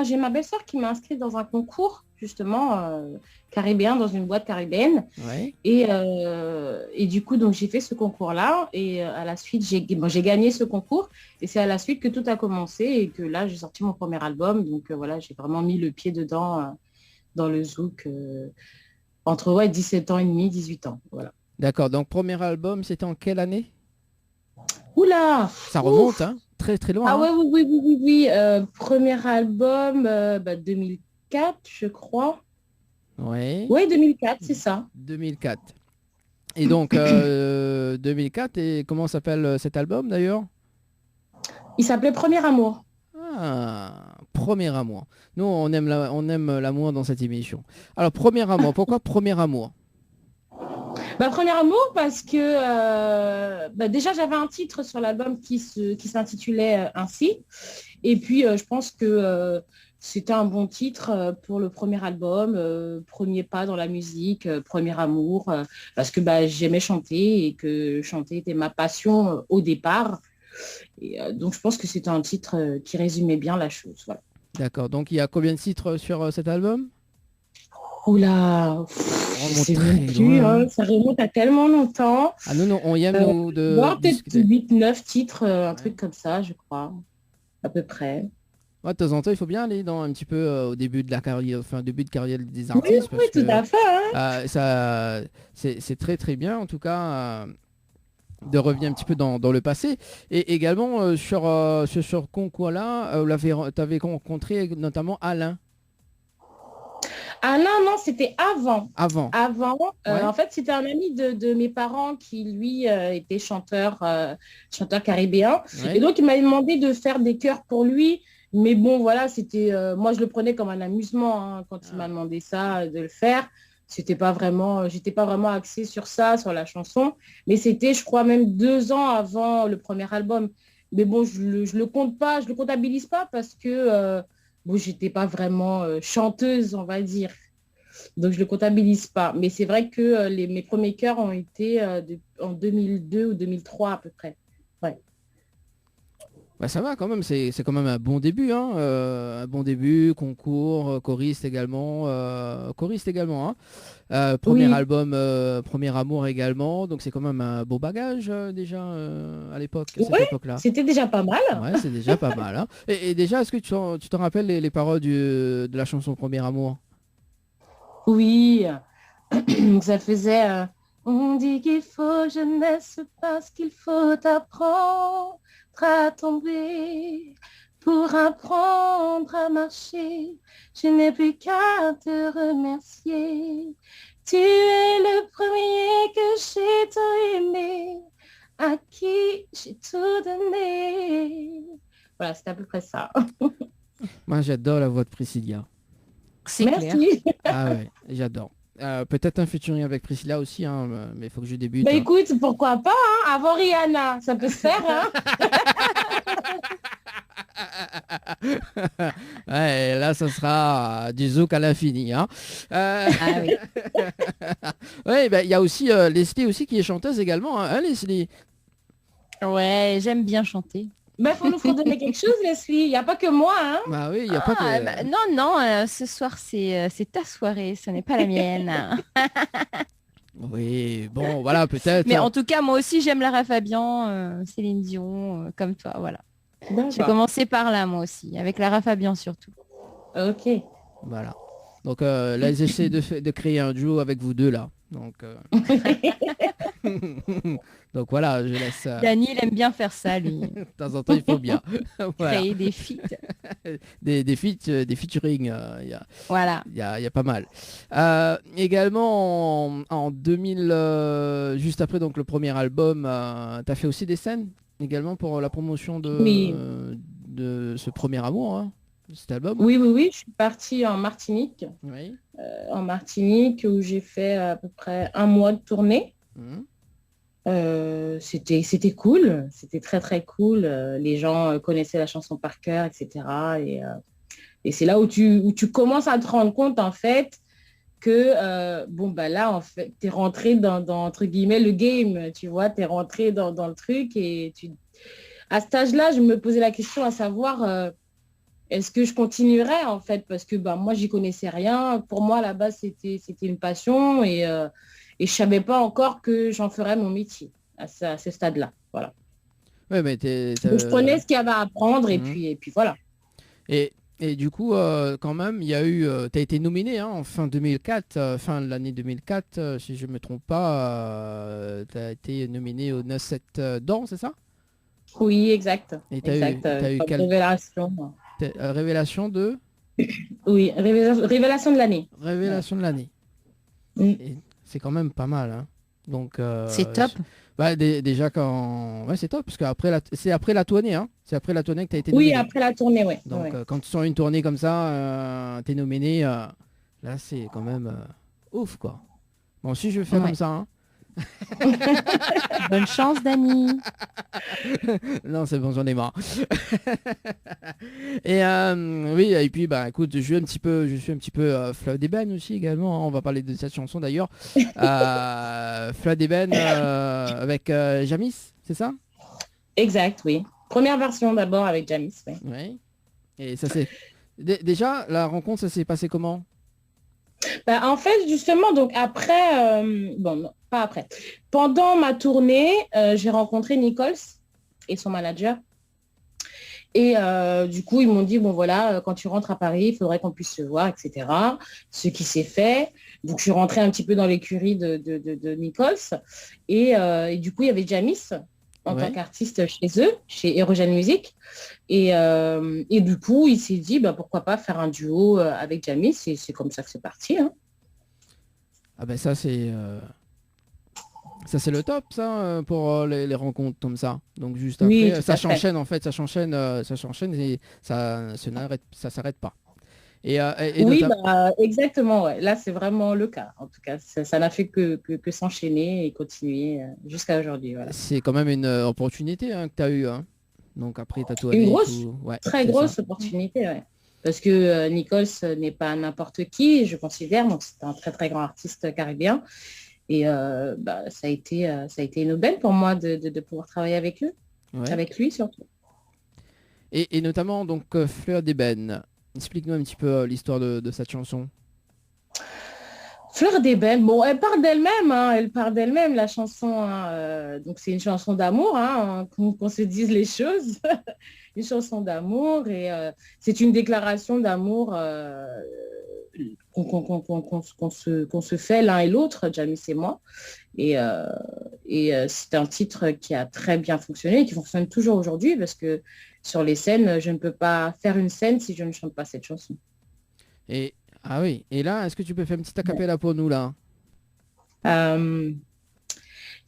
D: j'ai ma belle-sœur qui m'a inscrite dans un concours justement caribéen, dans une boîte caribéenne.
B: Ouais.
D: Et du coup, donc j'ai fait ce concours-là et à la suite, j'ai gagné ce concours et c'est à la suite que tout a commencé et que là, j'ai sorti mon premier album. Donc voilà, j'ai vraiment mis le pied dedans dans le zouk entre 17 ans et demi, 18 ans. Voilà.
B: D'accord. Donc premier album, c'était en quelle année?
D: Oula!
B: Ça remonte, hein? Très très loin.
D: Ah
B: hein.
D: ouais, oui. Premier album, 2004, je crois.
B: Ouais.
D: Oui, 2004, c'est ça.
B: 2004. Et donc 2004, et comment s'appelle cet album d'ailleurs?
D: Il s'appelait Premier Amour.
B: Ah, Premier Amour. Nous, on aime l'amour dans cette émission. Alors, Premier Amour, pourquoi Premier Amour?
D: Premier Amour parce que déjà j'avais un titre sur l'album qui s'intitulait ainsi. Et puis je pense que c'était un bon titre pour le premier album, premier pas dans la musique, Premier Amour, parce que j'aimais chanter et que chanter était ma passion au départ. Et donc je pense que c'était un titre qui résumait bien la chose. Voilà.
B: D'accord, donc il y a combien de titres sur cet album?
D: Oula, ça remonte à tellement longtemps.
B: Ah non, on y aime nous de
D: peut-être 8-9 titres, un truc comme ça, je crois, à peu près.
B: Ouais, de temps en temps, il faut bien aller dans un petit peu au début de la carrière, enfin début de carrière des artistes.
D: Oui, tout à fait. Hein.
B: Ça, c'est très très bien en tout cas de revenir un petit peu dans le passé. Et également sur ce concours-là, tu avais rencontré notamment Alain.
D: Ah non, c'était avant.
B: Avant.
D: Ouais. En fait, c'était un ami de mes parents qui, lui, était chanteur caribéen. Ouais. Et donc, il m'avait demandé de faire des chœurs pour lui. Mais bon, voilà, c'était... moi, je le prenais comme un amusement hein, quand il m'a demandé ça, de le faire. J'étais pas vraiment axée sur ça, sur la chanson. Mais c'était, je crois, même 2 ans avant le premier album. Mais bon, je le compte pas, je le comptabilise pas parce que... bon, j'étais pas vraiment chanteuse, on va dire. Donc, je le comptabilise pas. Mais c'est vrai que mes premiers chœurs ont été en 2002 ou 2003 à peu près. Ouais.
B: Bah, ça va quand même, c'est quand même un bon début. Hein, un bon début, concours, choriste également. Hein. Premier album, Premier Amour également. Donc, c'est quand même un beau bagage déjà à l'époque, cette époque-là.
D: C'était déjà pas mal.
B: Ouais, c'est déjà pas mal. Hein. Et déjà, est-ce que tu te rappelles les paroles de la chanson Premier Amour?
D: Oui, ça faisait on dit qu'il faut jeunesse parce qu'il faut apprendre à tomber pour apprendre à marcher. Je n'ai plus qu'à te remercier. Tu es le premier que j'ai tant aimé, à qui j'ai tout donné. Voilà, c'est à peu près ça.
B: Moi, j'adore la voix de Priscilla.
C: C'est clair.
B: Ah ouais, j'adore. Peut-être un featuring avec Priscilla aussi, hein, mais il faut que je débute.
D: Bah écoute, pourquoi pas, hein, avant Rihanna, ça peut se faire. Hein.
B: Ouais, là, ça sera du zouk à l'infini. Hein.
C: Ah oui.
B: Ouais, bah, y a aussi Leslie aussi qui est chanteuse également, hein, Leslie.
C: Ouais, j'aime bien chanter.
D: Mais faut donner quelque chose, Leslie. Il n'y a pas que moi. Hein.
B: Bah oui, il n'y a pas que...
C: Bah, non, ce soir, c'est ta soirée, ce n'est pas la mienne.
B: Oui, bon, voilà, peut-être.
C: Mais en tout cas, moi aussi, j'aime Lara Fabian, Céline Dion, comme toi, voilà. J'ai commencé par là, moi aussi, avec Lara Fabian surtout.
D: Ok.
B: Voilà. Donc là, j'essaie de créer un duo avec vous deux, là. Donc... Donc voilà, je laisse...
C: Dany, il aime bien faire ça, lui.
B: De temps en temps, il faut bien.
C: Voilà. Créer des feats.
B: des featuring.
C: Voilà.
B: Il y a pas mal. Également, en 2000, juste après donc, le premier album, tu as fait aussi des scènes également pour la promotion de ce premier amour, hein, de cet album.
D: Oui. Je suis partie en Martinique.
B: Oui.
D: En Martinique, où j'ai fait à peu près 1 mois de tournée. C'était cool, c'était très très cool. Les gens connaissaient la chanson par cœur, etc. Et c'est là où tu commences à te rendre compte en fait que bon bah là en fait t'es rentré dans entre guillemets le game, tu vois, t'es rentré dans le truc et à cet âge-là je me posais la question à savoir est-ce que je continuerais en fait parce que bah moi j'y connaissais rien. Pour moi là-bas c'était une passion et je savais pas encore que j'en ferais mon métier à ce stade-là. Voilà.
B: Ouais, mais
D: donc, je prenais ce qu'il y avait à apprendre et puis voilà.
B: Et du coup, quand même, il y a eu... tu as été nominé hein, en fin 2004, fin de l'année 2004, si je ne me trompe pas. Tu as été nominé au 9-7 dents, c'est ça?
D: Oui, exact.
B: Et tu as eu quelle...
D: Révélation.
B: Révélation de...
D: Oui, révélation de l'année.
B: Révélation de l'année. C'est quand même pas mal. Hein. Donc,
C: c'est top.
B: Bah, déjà quand... Ouais, c'est top, parce que c'est après la tournée. Hein. C'est après la tournée que tu as été
D: nominé.
B: Oui,
D: après la tournée, oui.
B: Donc, quand tu sors une tournée comme ça, tu es nominé, là, c'est quand même ouf, quoi. Bon, si je fais comme ça, hein.
C: Bonne chance, Dany.
B: Non, c'est bon, j'en ai marre. Et oui, et puis bah écoute, je suis un petit peu Fleur d'Ébène aussi également. Hein, on va parler de cette chanson d'ailleurs. Fleur d'Ébène avec Jamis, c'est ça?
D: Exact, oui. Première version d'abord avec Jamis. Oui.
B: Ouais. Et ça c'est déjà la rencontre, ça s'est passé comment?
D: Bah, en fait, justement, donc après, bon, non, pas après. Pendant ma tournée, j'ai rencontré Nichols et son manager. Et du coup, ils m'ont dit, bon voilà, quand tu rentres à Paris, il faudrait qu'on puisse se voir, etc. Ce qui s'est fait. Donc, je suis rentrée un petit peu dans l'écurie de Nichols. Et du coup, il y avait Jamis en tant qu'artiste chez eux, chez Erogen Music. Et du coup, il s'est dit, pourquoi pas faire un duo avec Jamis. Et c'est comme ça que c'est parti. Hein.
B: Ah ben ça, c'est... Ça c'est le top ça pour les rencontres comme ça. Donc juste après, ça s'enchaîne en fait, ça s'enchaîne et ça s'arrête pas. Et
D: oui, exactement. Ouais. Là c'est vraiment le cas. En tout cas, ça n'a fait que s'enchaîner et continuer jusqu'à aujourd'hui. Voilà.
B: C'est quand même une opportunité que tu as eue. Hein. Donc après tatouage.
D: Une grosse, très grosse opportunité. Ouais. Parce que Nichols n'est pas n'importe qui, je considère. Donc c'est un très très grand artiste caribéen. Et ça a été une aubaine pour moi de pouvoir travailler avec eux, avec lui surtout.
B: Et notamment donc Fleur d'ébène. Explique-nous un petit peu l'histoire de cette chanson.
D: Fleur d'ébène, bon, elle part d'elle-même, la chanson. Hein, donc c'est une chanson d'amour, hein, qu'on se dise les choses. Une chanson d'amour et c'est une déclaration d'amour qu'on se fait l'un et l'autre, Jamis et moi. Et c'est un titre qui a très bien fonctionné et qui fonctionne toujours aujourd'hui parce que sur les scènes, je ne peux pas faire une scène si je ne chante pas cette chanson.
B: Ah oui, et là, est-ce que tu peux faire une petite acapella pour nous là?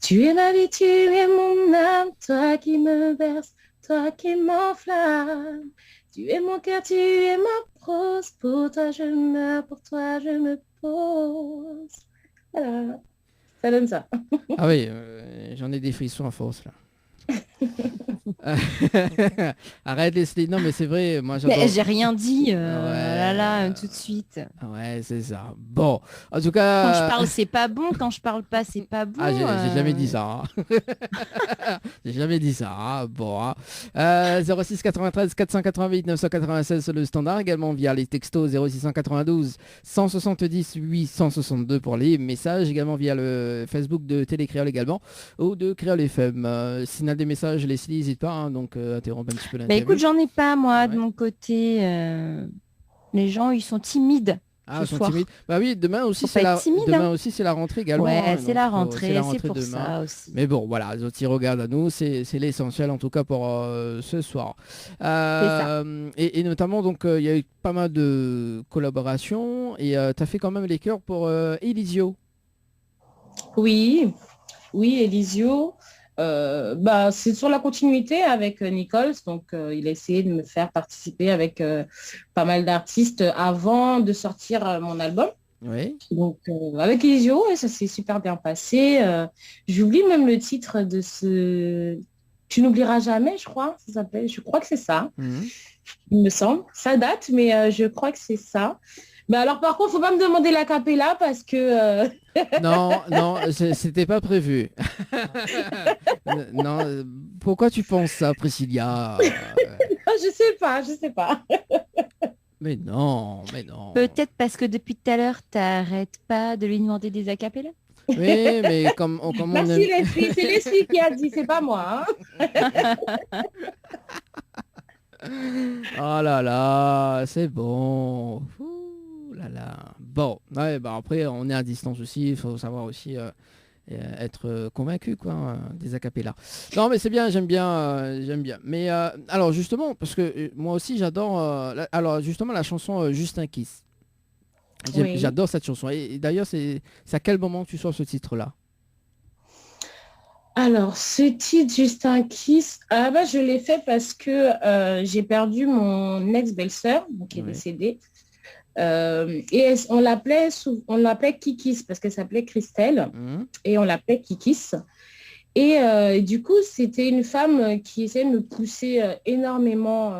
D: Tu es ma vie, tu es mon âme, toi qui me berce, toi qui m'enflamme. Tu es mon cœur, tu es ma prose. Pour toi, je meurs, pour toi, je me pose. Voilà. Ça donne ça.
B: Ah oui, j'en ai des frissons à force là. Arrête Leslie, non mais c'est vrai, moi j'adore.
C: Mais j'ai rien dit, tout de suite.
B: Ouais, c'est ça. Bon, en tout cas...
C: Quand je parle, c'est pas bon, quand je parle pas, c'est pas bon.
B: Ah, j'ai jamais dit ça. Hein. J'ai jamais dit ça. Hein. Bon, hein. 06 93 488 996 sur le standard, également via les textos 0692 170 862 pour les messages, également via le Facebook de Télé Créole également, ou de Créole FM. S'il y a des messages, Leslie, n'hésite pas, hein, donc interrompre un petit peu l'interview.
C: Écoute, j'en ai pas moi de mon côté. Les gens, ils sont timides.
B: Ah, ils sont timides. Bah oui, demain aussi c'est la rentrée également.
C: Ouais,
B: hein,
C: c'est la rentrée, c'est pour demain. Ça aussi.
B: Mais bon, voilà, les autres ils regardent à nous, c'est l'essentiel en tout cas pour ce soir. Et notamment donc il y a eu pas mal de collaborations et tu as fait quand même les chœurs pour Elisio.
D: Oui, Elisio. C'est sur la continuité avec Nichols, donc il a essayé de me faire participer avec pas mal d'artistes avant de sortir mon album.
B: Oui.
D: Donc avec Elisio, ça s'est super bien passé. J'oublie même le titre de ce Tu n'oublieras jamais, je crois, ça s'appelle. Je crois que c'est ça. Il me semble. Ça date, mais je crois que c'est ça. Mais alors par contre, faut pas me demander la capella parce que
B: non, c'était pas prévu. Non, pourquoi tu penses ça, Priscilla?
D: Je sais pas.
B: Mais non.
C: Peut-être parce que depuis tout à l'heure, t'arrêtes pas de lui demander des acapellas.
B: Oui, mais comme
D: Merci Leslie, c'est Leslie qui a dit, c'est pas moi. Hein.
B: Oh là là, c'est bon. Là. Bon, ouais, après on est à distance aussi, il faut savoir aussi être convaincu quoi, des acapellas. Non mais c'est bien, j'aime bien. Mais alors justement, parce que moi aussi j'adore, alors justement la chanson Juste un Kiss. J'adore cette chanson. Et d'ailleurs c'est à quel moment que tu sors ce titre-là?
D: Alors, ce titre, Juste un Kiss, je l'ai fait parce que j'ai perdu mon ex-belle-sœur, qui est décédée. Et on l'appelait Kikis parce qu'elle s'appelait Christelle et on l'appelait Kikis. Et du coup, c'était une femme qui essayait de me pousser énormément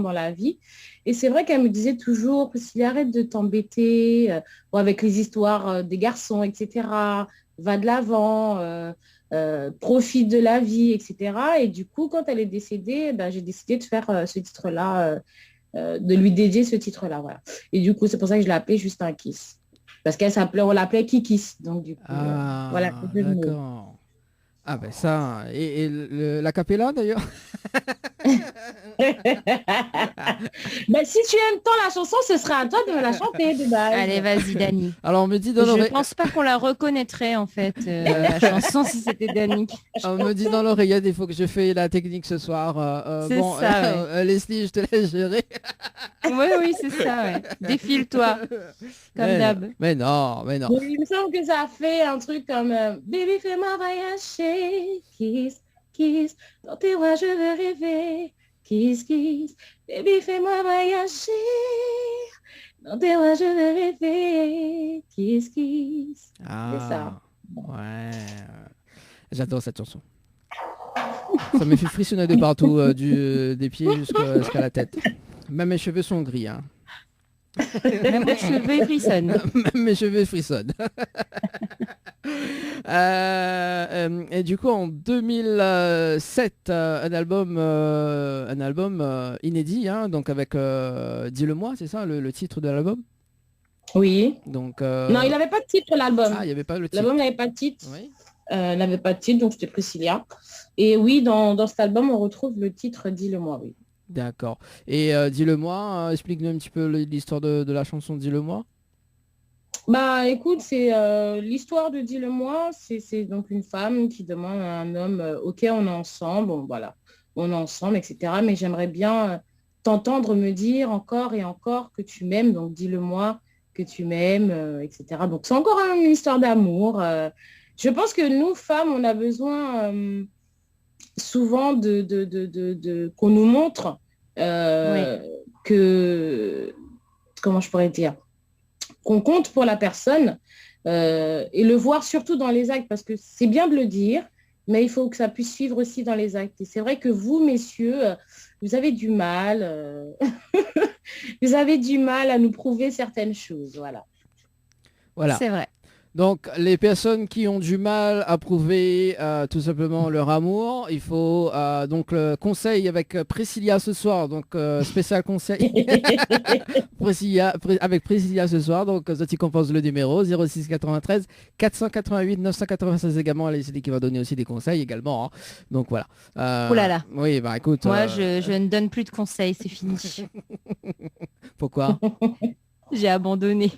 D: dans la vie. Et c'est vrai qu'elle me disait toujours, s'il arrête de t'embêter avec les histoires des garçons, etc., va de l'avant, profite de la vie, etc. Et du coup, quand elle est décédée, j'ai décidé de faire ce titre-là, de lui dédier ce titre-là. Voilà. Et du coup, c'est pour ça que je l'ai appelé Juste un Kiss. Parce on l'appelait Kikis. Donc du coup, voilà.
B: D'accord. Ah ben ça, et la capella d'ailleurs.
D: Mais si tu aimes tant la chanson, ce serait à toi de me la chanter de base.
C: Allez, vas-y, Dani.
B: Alors on me dit dans
C: Je
B: l'oreille.
C: pense pas qu'on la reconnaîtrait en fait, la chanson, si c'était Dani.
B: On me dit dans l'oreillette, il faut que je fais la technique ce soir.
C: C'est
B: bon,
C: ça,
B: Leslie, je te laisse gérer.
C: Oui, c'est ça, ouais. Défile-toi, comme d'hab.
B: Mais non, mais non.
D: Il me semble que ça fait un truc comme Baby, fais-moi voyager, kiss, kiss, dans tes bras je veux rêver, kiss, kiss, baby, fais-moi voyager, dans tes bras je veux rêver, kiss, kiss. C'est ça.
B: Ouais. J'adore cette chanson. Ça me fait frissonner de partout, des pieds jusqu'à la tête. Même mes cheveux sont gris. Hein.
C: Même mes cheveux frissonnent.
B: Même mes cheveux frissonnent. Et du coup, en 2007, un album inédit, hein, donc avec Dis-le-moi, c'est ça le titre de l'album?
D: Oui.
B: Donc,
D: non, il n'avait pas de titre, l'album.
B: Ah, il n'y avait pas le titre.
D: L'album n'avait pas de titre.
B: Oui.
D: N'avait pas de titre, donc c'était Priscilla. Et oui, dans cet album, on retrouve le titre Dis-le-moi, oui.
B: D'accord. Et Dis-le-moi, explique-nous un petit peu l'histoire de la chanson Dis-le-moi.
D: Bah écoute, c'est l'histoire de Dis-le-moi, c'est donc une femme qui demande à un homme, ok, on est ensemble, bon voilà, on est ensemble, etc. Mais j'aimerais bien t'entendre me dire encore et encore que tu m'aimes, donc dis-le-moi que tu m'aimes, etc. Donc c'est encore une histoire d'amour. Je pense que nous, femmes, on a besoin souvent qu'on nous montre que, comment je pourrais dire, qu'on compte pour la personne et le voir surtout dans les actes, parce que c'est bien de le dire, mais il faut que ça puisse suivre aussi dans les actes. Et c'est vrai que vous, messieurs, vous avez du mal, vous avez du mal à nous prouver certaines choses, voilà.
B: Voilà.
C: C'est vrai.
B: Donc, les personnes qui ont du mal à prouver tout simplement leur amour, il faut donc le conseil avec Priscilla ce soir, donc spécial conseil avec Priscilla ce soir, donc Zoti compose le numéro 06 93 488 996 également, Leslie qui va donner aussi des conseils également, hein. Donc voilà.
C: Oh là là.
B: Oui, bah écoute.
C: Moi, je ne donne plus de conseils, c'est fini.
B: Pourquoi?
C: J'ai abandonné.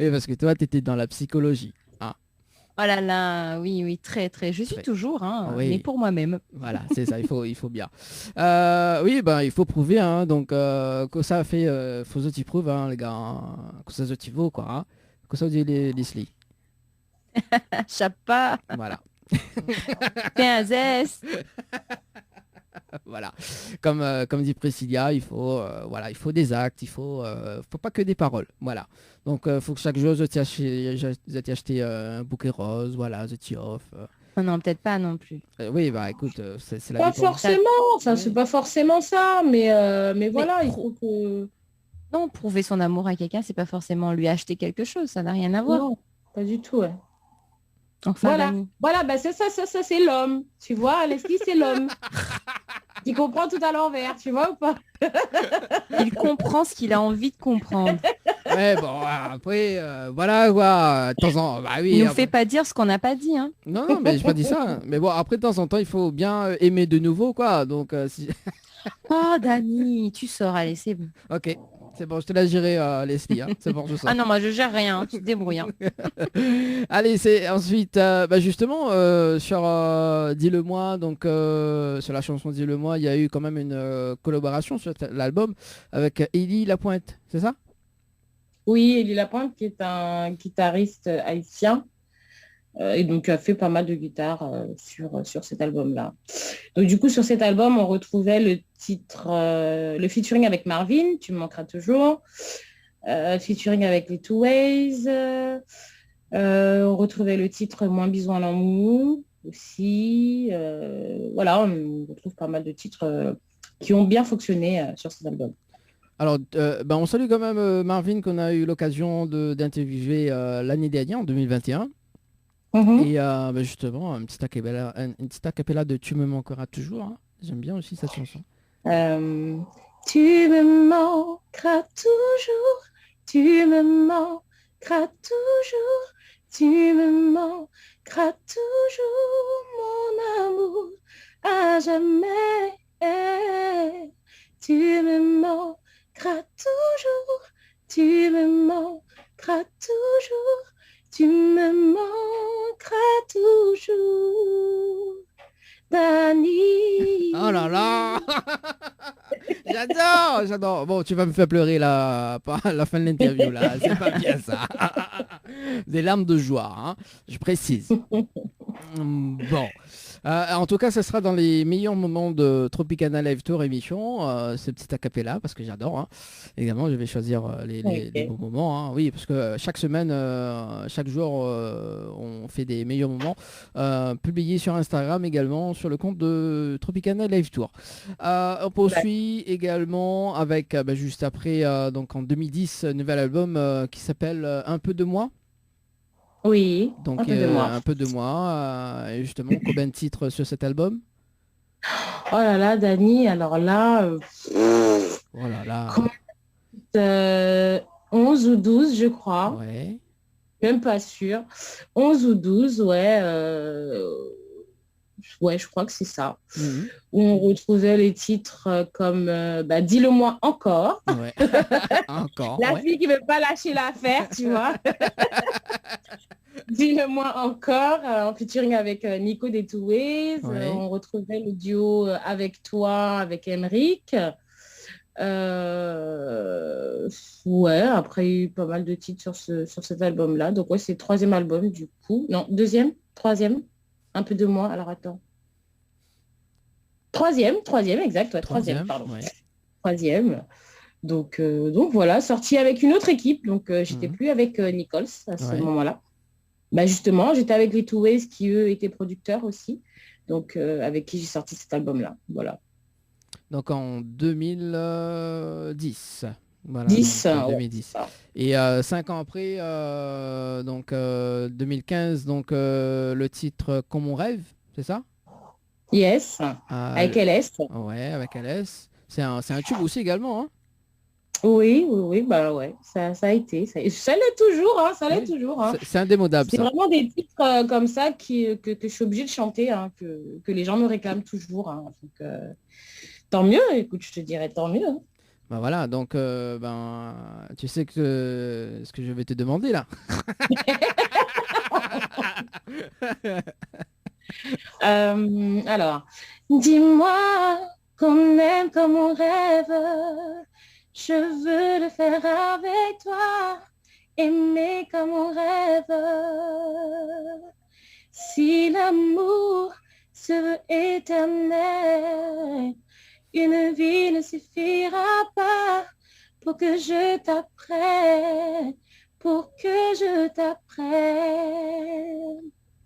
B: Oui, parce que toi, tu étais dans la psychologie. Hein.
C: Oh là là, oui, très, très. Je suis toujours, hein,
B: oui.
C: mais pour moi-même.
B: Voilà, c'est ça, il faut bien. Oui, ben, il faut prouver, hein, donc, que ça fait, faut que tu prouves, hein, les gars, hein, que ça tu vaut, quoi. Hein, que ça dit Leslie.
C: Chapa.
B: Voilà.
C: 15S.
B: Voilà, comme dit Priscilla, il faut des actes, il faut pas que des paroles, voilà. Donc il faut que chaque jour je t'ai acheté un bouquet rose, voilà, je t'y offre.
C: Oh non, peut-être pas non plus.
B: Oui, bah écoute, c'est la
D: pas
B: vie.
D: Forcément, ça, oui. C'est pas forcément ça, mais voilà, il faut que...
C: Non, prouver son amour à quelqu'un, c'est pas forcément lui acheter quelque chose, ça n'a rien à voir.
D: Non, pas du tout, ouais.
C: Enfin,
D: voilà, bah c'est ça c'est l'homme. Tu vois, Leslie, c'est l'homme. Il comprend tout à l'envers, tu vois ou pas?
C: Il comprend ce qu'il a envie de comprendre.
B: Ouais, bon, après, voilà, quoi, de temps en temps, bah oui.
C: Il nous fait pas dire ce qu'on n'a pas dit, hein.
B: Non, mais j'ai pas dit ça. Hein. Mais bon, après, de temps en temps, il faut bien aimer de nouveau, quoi. Donc, si...
C: Oh, Dani, tu sors, allez, c'est bon.
B: Ok. C'est bon, je te laisse gérer, Leslie. Hein. C'est bon, je sors.
C: Ah non, moi je gère rien, hein, tu te débrouilles. Hein.
B: Allez, c'est ensuite, justement, sur Dis-le-moi, donc sur la chanson Dis-le-moi, il y a eu quand même une collaboration sur l'album avec Élie Lapointe, c'est ça?
D: Oui, Élie Lapointe qui est un guitariste haïtien et donc a fait pas mal de guitare sur cet album-là. Donc du coup, sur cet album, on retrouvait le titre, le featuring avec Marvin, Tu me manqueras toujours, featuring avec les Two Ways, on retrouvait le titre Moins bisous en l'amour aussi. Voilà, on retrouve pas mal de titres qui ont bien fonctionné sur cet album.
B: Alors, on salue quand même Marvin qu'on a eu l'occasion d'interviewer l'année dernière, en 2021. Et justement, un petit acapella de Tu me manqueras toujours. Hein. J'aime bien aussi cette chanson.
D: Tu me manqueras toujours, tu me manqueras toujours, tu me manqueras toujours, mon amour, à jamais. tu me manqueras toujours, tu me manqueras toujours, tu me manqueras toujours, Dani.
B: Oh là là. J'adore. Bon, tu vas me faire pleurer là, à la fin de l'interview là. C'est pas bien ça. Des larmes de joie, hein, je précise. Bon. En tout cas, ce sera dans les meilleurs moments de Tropicana Live Tour émission, ce petit acapella, parce que j'adore. Hein. Également, je vais choisir les bons moments. Hein. Oui, parce que chaque semaine, chaque jour, on fait des meilleurs moments. Publiés sur Instagram également, sur le compte de Tropicana Live Tour. On poursuit également avec, juste après, donc en 2010, un nouvel album qui s'appelle Un peu de moi.
D: Oui,
B: donc, un peu de moi. Et justement, combien de titres sur cet album?
D: Oh là là, Dani, alors là...
B: oh là
D: là. 11 ou 12, je crois.
B: Ouais.
D: Même pas sûr. 11 ou 12, ouais. Ouais, je crois que c'est ça. Où on retrouvait les titres comme Dis-le-moi encore.
B: Ouais. Encore.
D: La fille qui veut pas lâcher l'affaire, tu vois. Dis-le-moi encore, en featuring avec Nico des Two Ways.
B: Ouais.
D: On retrouvait le duo Avec toi, avec Emric. Ouais, après il y a eu pas mal de titres sur cet album-là. Donc ouais, c'est le troisième album du coup. Non, troisième. Un peu de moi, alors attends. Troisième, exact, ouais, troisième, pardon.
B: Ouais.
D: Troisième. Donc voilà, sorti avec une autre équipe. Donc j'étais plus avec Nichols à ce moment-là. Justement, j'étais avec les Two Ways qui, eux, étaient producteurs aussi. Donc avec qui j'ai sorti cet album-là. Voilà.
B: Donc en 2010. Voilà, 2010.
D: Ouais,
B: et 5 ans après, donc 2015, donc le titre Comme on rêve, c'est ça?
D: Yes, avec LS.
B: Ouais, avec LS. C'est un tube aussi également, hein?
D: Oui, bah ouais, ça a été. Ça l'est toujours, hein, ça l'est toujours. Hein.
B: C'est indémodable,
D: ça. C'est vraiment des titres comme ça que je suis obligée de chanter, hein, que les gens me réclament toujours. Hein. Donc, tant mieux, écoute, je te dirais tant mieux. Hein.
B: Ben voilà, donc tu sais que ce que je vais te demander là.
D: Alors, dis-moi qu'on aime comme on rêve. Je veux le faire avec toi, aimer comme on rêve. Si l'amour se veut éternel, une vie ne suffira pas pour que je t'apprenne,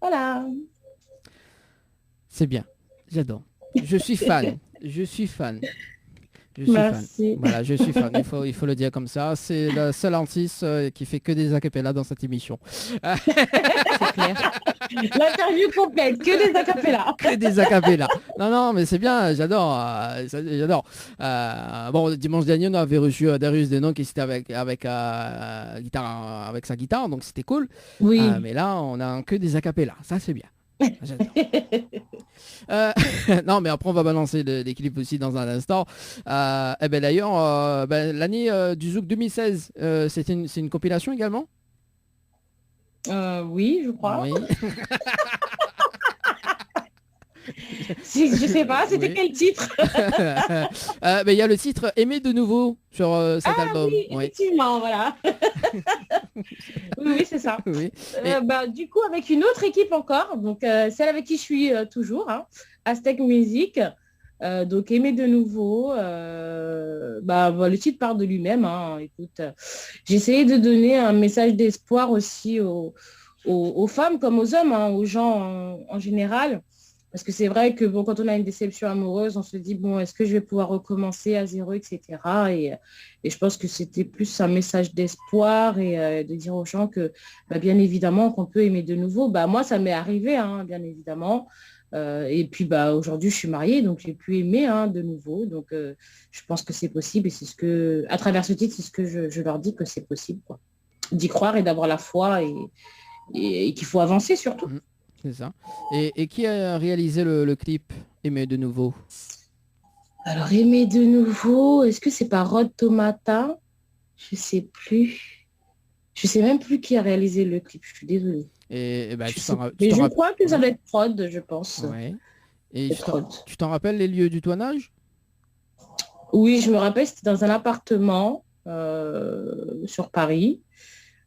D: Voilà.
B: C'est bien, j'adore. Je suis fan.
D: Merci.
B: Voilà, je suis fan. Il faut le dire comme ça. C'est le seul artiste qui fait que des acapellas dans cette émission.
D: C'est clair. L'interview complète, que des acapellas.
B: Que des acapellas. Non, mais c'est bien, j'adore. Bon, dimanche dernier, on avait reçu Darius Denon qui était avec sa guitare, donc c'était cool.
D: Oui.
B: Mais là, on a que des acapellas. Ça, c'est bien. J'adore. Non, mais après on va balancer des clips aussi dans un instant. D'ailleurs, l'année du Zouk 2016, c'est une compilation également.
D: Oui, je crois.
B: Oui.
D: Je sais pas, c'était quel titre?
B: Il y a le titre Aimer de nouveau sur cet album.
D: Oui, effectivement, voilà. Oui, c'est ça.
B: Oui.
D: Du coup, avec une autre équipe encore, donc celle avec qui je suis toujours, hein, Aztec Music. Donc Aimer de nouveau, le titre parle de lui-même. Hein. Écoute, j'ai essayé de donner un message d'espoir aussi aux femmes comme aux hommes, hein, aux gens en général. Parce que c'est vrai que quand on a une déception amoureuse, on se dit, est-ce que je vais pouvoir recommencer à zéro, etc. Et je pense que c'était plus un message d'espoir et de dire aux gens que, bien évidemment, qu'on peut aimer de nouveau. Moi, ça m'est arrivé, hein, bien évidemment. Et puis, aujourd'hui, je suis mariée, donc j'ai pu aimer de nouveau. Donc, je pense que c'est possible. Et c'est ce que, à travers ce titre, c'est ce que je leur dis que c'est possible, quoi. D'y croire et d'avoir la foi et qu'il faut avancer surtout.
B: C'est ça. Et qui a réalisé le clip Aimer de nouveau?
D: Alors, aimer de nouveau, est-ce que c'est pas Rod Tomata? Je sais plus. Je sais même plus qui a réalisé le clip, je suis désolée.
B: Et bah,
D: je crois que ça doit être Prod, je pense.
B: Ouais. Et tu t'en rappelles les lieux du tournage?
D: Oui, je me rappelle, c'était dans un appartement sur Paris.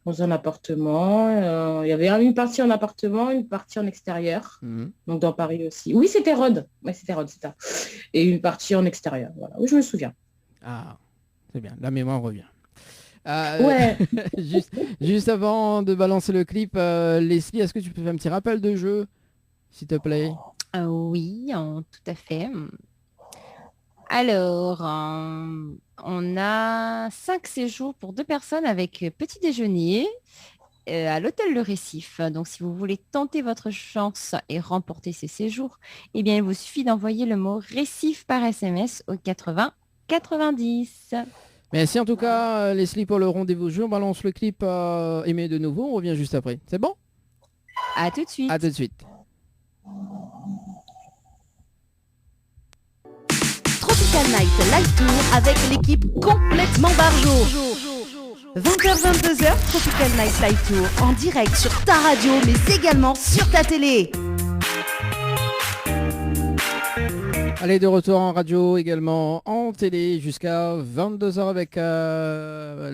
D: Dans un appartement. Il y avait une partie en appartement, une partie en extérieur. Donc dans Paris aussi. Oui, c'était Rod. Oui, c'était Rod, c'est ça. Et une partie en extérieur. Voilà. Oui, je me souviens.
B: Ah, c'est bien. La mémoire revient.
D: Ouais.
B: juste avant de balancer le clip, Leslie, est-ce que tu peux faire un petit rappel de jeu, s'il te plaît?
C: Oui, tout à fait. Alors, on a 5 séjours pour 2 personnes avec petit déjeuner à l'hôtel Le Récif. Donc, si vous voulez tenter votre chance et remporter ces séjours, eh bien, il vous suffit d'envoyer le mot Récif par SMS au 80 90.
B: Merci en tout cas, Leslie, pour le rendez-vous jeu. On balance le clip Aimer de nouveau. On revient juste après. C'est bon?
C: À tout de suite.
B: À tout de suite.
A: Tropical Night Live Tour avec l'équipe complètement barjo. 20h-22h, Tropical Night Live Tour en direct sur ta radio mais également sur ta télé.
B: Allez, de retour en radio, également en télé jusqu'à 22h avec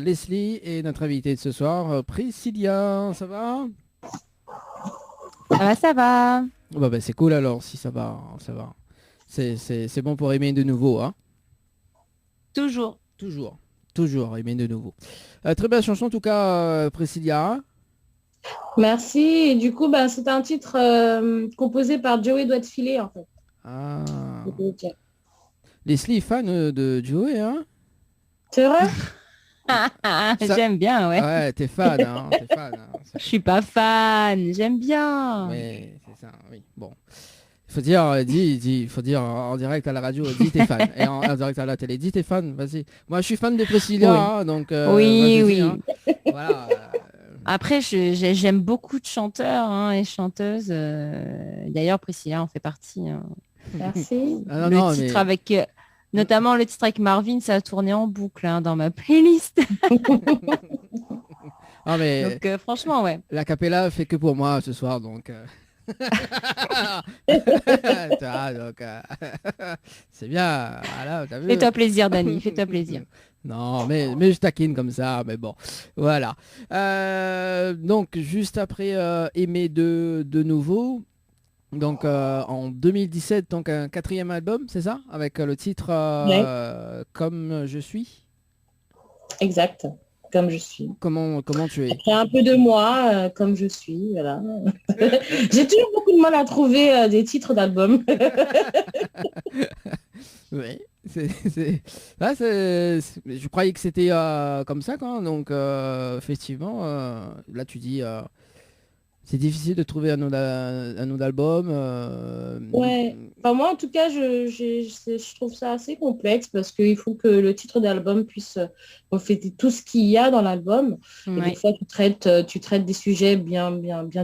B: Leslie et notre invitée de ce soir, Priscilla. Ça va?
C: Ça va.
B: Bah, c'est cool alors, si ça va, ça va. C'est bon pour aimer de nouveau, hein?
C: Toujours
B: aimer de nouveau. Très belle chanson en tout cas, Priscilla.
D: Merci. Et du coup, c'est un titre composé par Joey Doit Filer, en fait.
B: Ah. Leslie est fan de Joey, hein?
D: C'est vrai?
C: J'aime bien, ouais.
B: Ouais, t'es fan, hein?
C: Je suis pas fan, j'aime bien.
B: Mais c'est ça, oui. Bon. Il faut dire, faut dire en direct à la radio, dis t'es fan. Et en direct à la télé, dis t'es fan, vas-y. Moi, je suis fan de Priscilla,
C: oui.
B: Hein, donc...
C: oui.
B: Hein. Voilà.
C: Après, j'aime beaucoup de chanteurs et chanteuses. D'ailleurs, Priscilla en fait partie. Hein.
D: Merci.
C: Le titre avec... notamment le titre avec Marvin, ça a tourné en boucle dans ma playlist.
B: Mais
C: donc franchement, ouais.
B: La cappella fait que pour moi ce soir, donc... c'est bien. Voilà, t'as vu.
C: Fais-toi plaisir, Dani, fais-toi plaisir.
B: Non, mais je taquine comme ça, mais bon, voilà. Donc, juste après Aimer de nouveau, donc en 2017, donc un 4e album, c'est ça? Avec le titre Comme je suis.
D: Exact. Comme je suis.
B: Comment tu es?
D: Après un peu de moi, comme je suis, voilà. J'ai toujours beaucoup de mal à trouver des titres d'albums.
B: Oui, je croyais que c'était comme ça, quoi. Donc, effectivement, là, tu dis, c'est difficile de trouver un autre album.
D: Ouais. Enfin, moi, en tout cas, je trouve ça assez complexe parce qu'il faut que le titre d'album puisse refléter tout ce qu'il y a dans l'album. Ouais. Et des fois, tu traites des sujets bien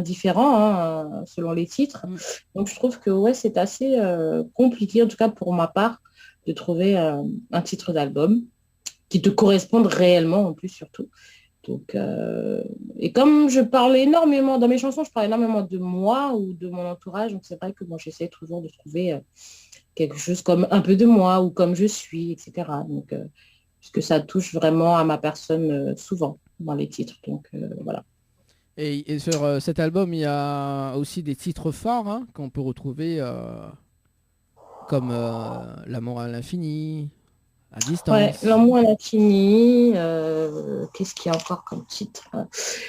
D: différents selon les titres. Donc, je trouve que c'est assez compliqué, en tout cas pour ma part, de trouver un titre d'album qui te corresponde réellement, en plus, surtout. Donc, et comme je parle énormément, dans mes chansons, je parle énormément de moi ou de mon entourage, donc c'est vrai que moi, j'essaie toujours de trouver quelque chose comme un peu de moi ou comme je suis, etc. Donc, puisque ça touche vraiment à ma personne souvent dans les titres. Donc, voilà.
B: Et sur cet album, il y a aussi des titres forts qu'on peut retrouver comme L'amour à l'infini, À distance.
D: Ouais, L'amour à l'infini. Qu'est-ce qu'il y a encore comme titre?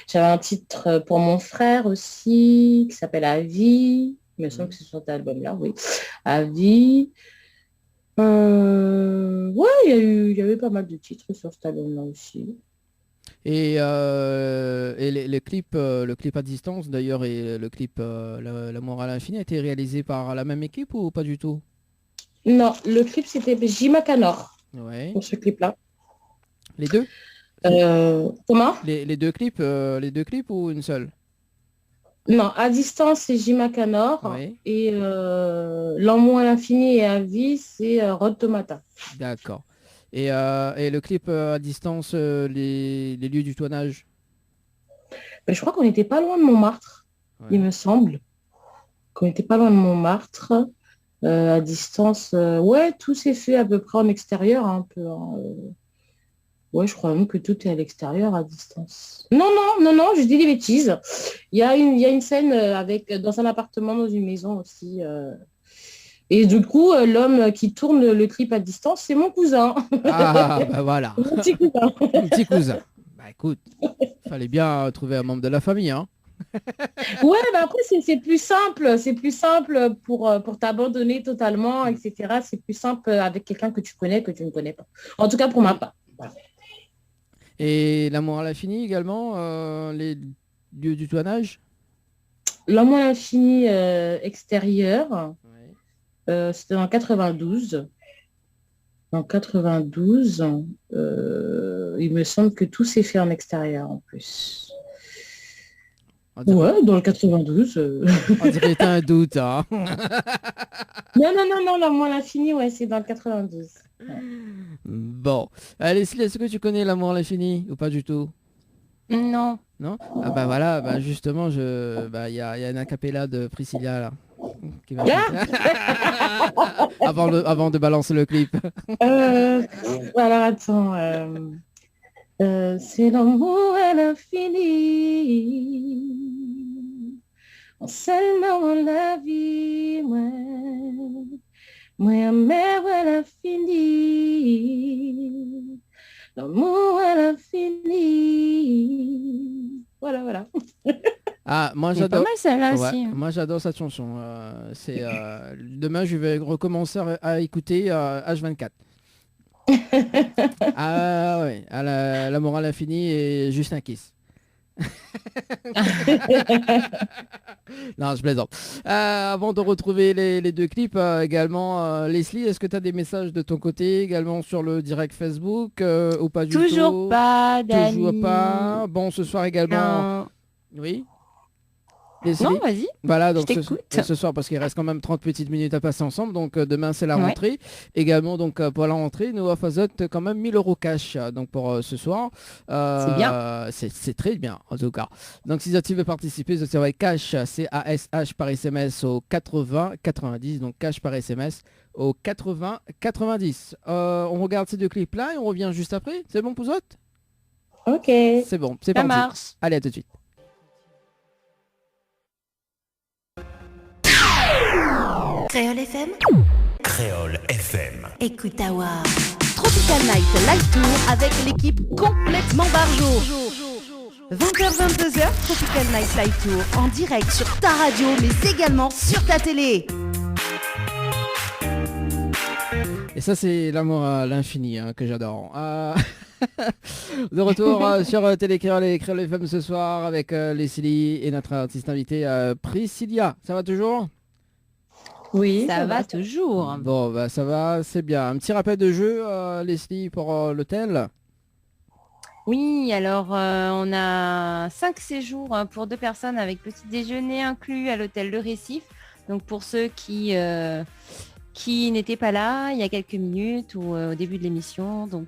D: J'avais un titre pour mon frère aussi, qui s'appelle À vie. Il me semble que c'est sur cet album-là, oui. À vie. Ouais, il y avait pas mal de titres sur cet album-là aussi.
B: Et le clip À distance, d'ailleurs, et le clip L'amour à l'infini a été réalisé par la même équipe ou pas du tout?
D: Non, le clip, c'était Jima Canor.
B: Ouais.
D: Pour ce clip-là.
B: Les deux?
D: Comment?
B: les deux clips ou une seule?
D: Non, À distance, c'est Jima Canor.
B: Ouais.
D: Et L'amour à l'infini et à vie, c'est Rod Tomata.
B: D'accord. Et le clip à distance, les lieux du tournage?
D: Je crois qu'on n'était pas loin de Montmartre, il me semble. Qu'on n'était pas loin de Montmartre. À distance, tout s'est fait à peu près en extérieur, un peu. Je crois même que tout est à l'extérieur à distance. Non, je dis des bêtises. Il y a une scène dans un appartement, dans une maison aussi. Et du coup, l'homme qui tourne le clip à distance, c'est mon cousin.
B: Ah, bah voilà.
D: Mon petit cousin.
B: Mon petit cousin. Bah écoute, fallait bien trouver un membre de la famille, hein.
D: Après, c'est plus simple. C'est plus simple pour t'abandonner totalement, etc. C'est plus simple avec quelqu'un que tu connais, que tu ne connais pas. En tout cas, pour ma part.
B: Et l'amour à l'infini également, les lieux du tournage?
D: L'amour à l'infini extérieur, c'était en 92. En 92, il me semble que tout s'est fait en extérieur en plus. Dans le 92.
B: On dirait que t'as un doute, hein.
D: Non, l'amour à l'infini, c'est dans le 92. Ouais.
B: Bon. Leslie, est-ce que tu connais l'amour à l'infini ou pas du tout?
C: Non.
B: Non? Ah bah voilà, justement, il y a une acapella de Priscilla là. Qui va avant de balancer le clip.
D: Alors attends. C'est l'amour à l'infini. En seulement la vie, moi, mère à l'infini. L'amour à l'infini. Voilà.
B: Ah, moi
C: C'est
B: j'adore.
C: pas mal celle-là aussi.
B: Moi j'adore cette chanson. Demain je vais recommencer à écouter H24. Ah ouais, l'amour à l'infini et juste un kiss. Non, je plaisante. Avant de retrouver les deux clips également, Leslie, est-ce que tu as des messages de ton côté également sur le direct Facebook ou pas du tout?
C: Toujours pas, Dani.
B: Toujours pas. Bon, ce soir également.
C: Non.
B: Oui. Leslie.
C: Non, vas-y.
B: Voilà, donc
C: ce
B: soir, parce qu'il reste quand même 30 petites minutes à passer ensemble, donc demain c'est la rentrée. Également, donc pour la rentrée, Noah Fazot, quand même 1000 € cash, donc pour ce soir.
C: C'est bien.
B: C'est très bien, en tout cas. Donc si tu veux participer, c'est avec cash, CASH par SMS au 80 90, donc cash par SMS au 80 90. On regarde ces deux clips-là et on revient juste après. C'est bon, Pouzotte?
D: Ok.
B: C'est bon, c'est
C: Ça
B: parti.
C: marche.
B: Allez, à tout de suite.
A: Créole FM.
E: Créole FM.
A: Écoute Awa. Tropical Night Live Tour avec l'équipe complètement barjo. 20h-22h, Tropical Night Live Tour en direct sur ta radio mais également sur ta télé.
B: Et ça c'est l'amour à l'infini que j'adore. De retour sur Télécréole et Créole FM ce soir avec Leslie et notre artiste invité Priscilla. Ça va toujours?
C: Oui, ça va toujours.
B: Bon, bah ça va, c'est bien. Un petit rappel de jeu, Leslie, pour l'hôtel.
C: Oui, alors on a 5 séjours pour 2 personnes avec petit déjeuner inclus à l'hôtel Le Récif. Donc pour ceux qui n'étaient pas là il y a quelques minutes ou au début de l'émission. Donc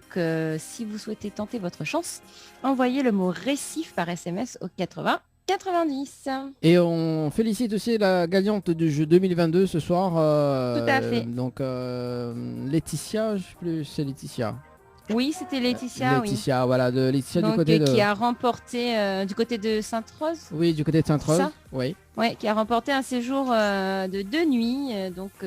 C: si vous souhaitez tenter votre chance, envoyez le mot Récif par SMS au 80 90.
B: Et on félicite aussi la gagnante du jeu 2022 ce soir.
C: Tout à fait.
B: Donc Laetitia, je sais plus, c'est Laetitia.
C: Oui, c'était Laetitia.
B: Laetitia, voilà, de Laetitia
C: donc,
B: du côté de...
C: qui a remporté du côté de Sainte-Rose.
B: Oui, du côté de Sainte-Rose. Oui.
C: Ouais, qui a remporté un séjour de 2 nuits,